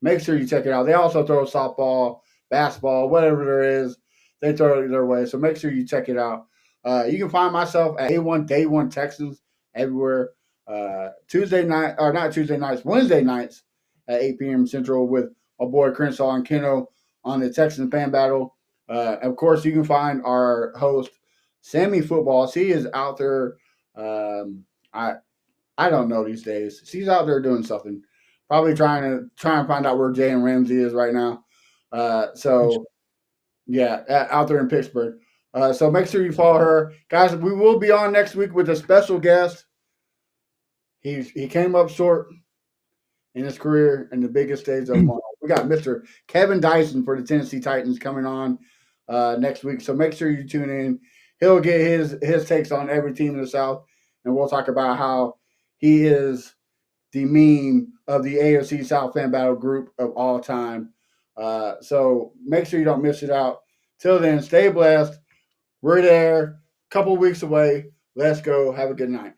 make sure you check it out. They also throw softball, basketball, whatever there is, they throw it their way. So make sure you check it out. You can find myself at A1 Day One Texans everywhere. Tuesday night or not Tuesday nights, Wednesday nights at 8 p.m. Central with my boy Crenshaw and Keno on the Texan Fan Battle. Of course, you can find our host Sammy Footballs. He is out there. I don't know these days. She's out there doing something, probably trying to find out where Jay and Ramsey is right now. So yeah, out there in Pittsburgh. So make sure you follow her, guys. We will be on next week with a special guest. He came up short in his career in the biggest stage of them all. We got Mr. Kevin Dyson for the Tennessee Titans coming on next week. So make sure you tune in. He'll get his takes on every team in the South, and we'll talk about how he is the meme of the AFC South Fan Battle group of all time. So make sure you don't miss it out. Till then, stay blessed. We're there. Couple weeks away. Let's go. Have a good night.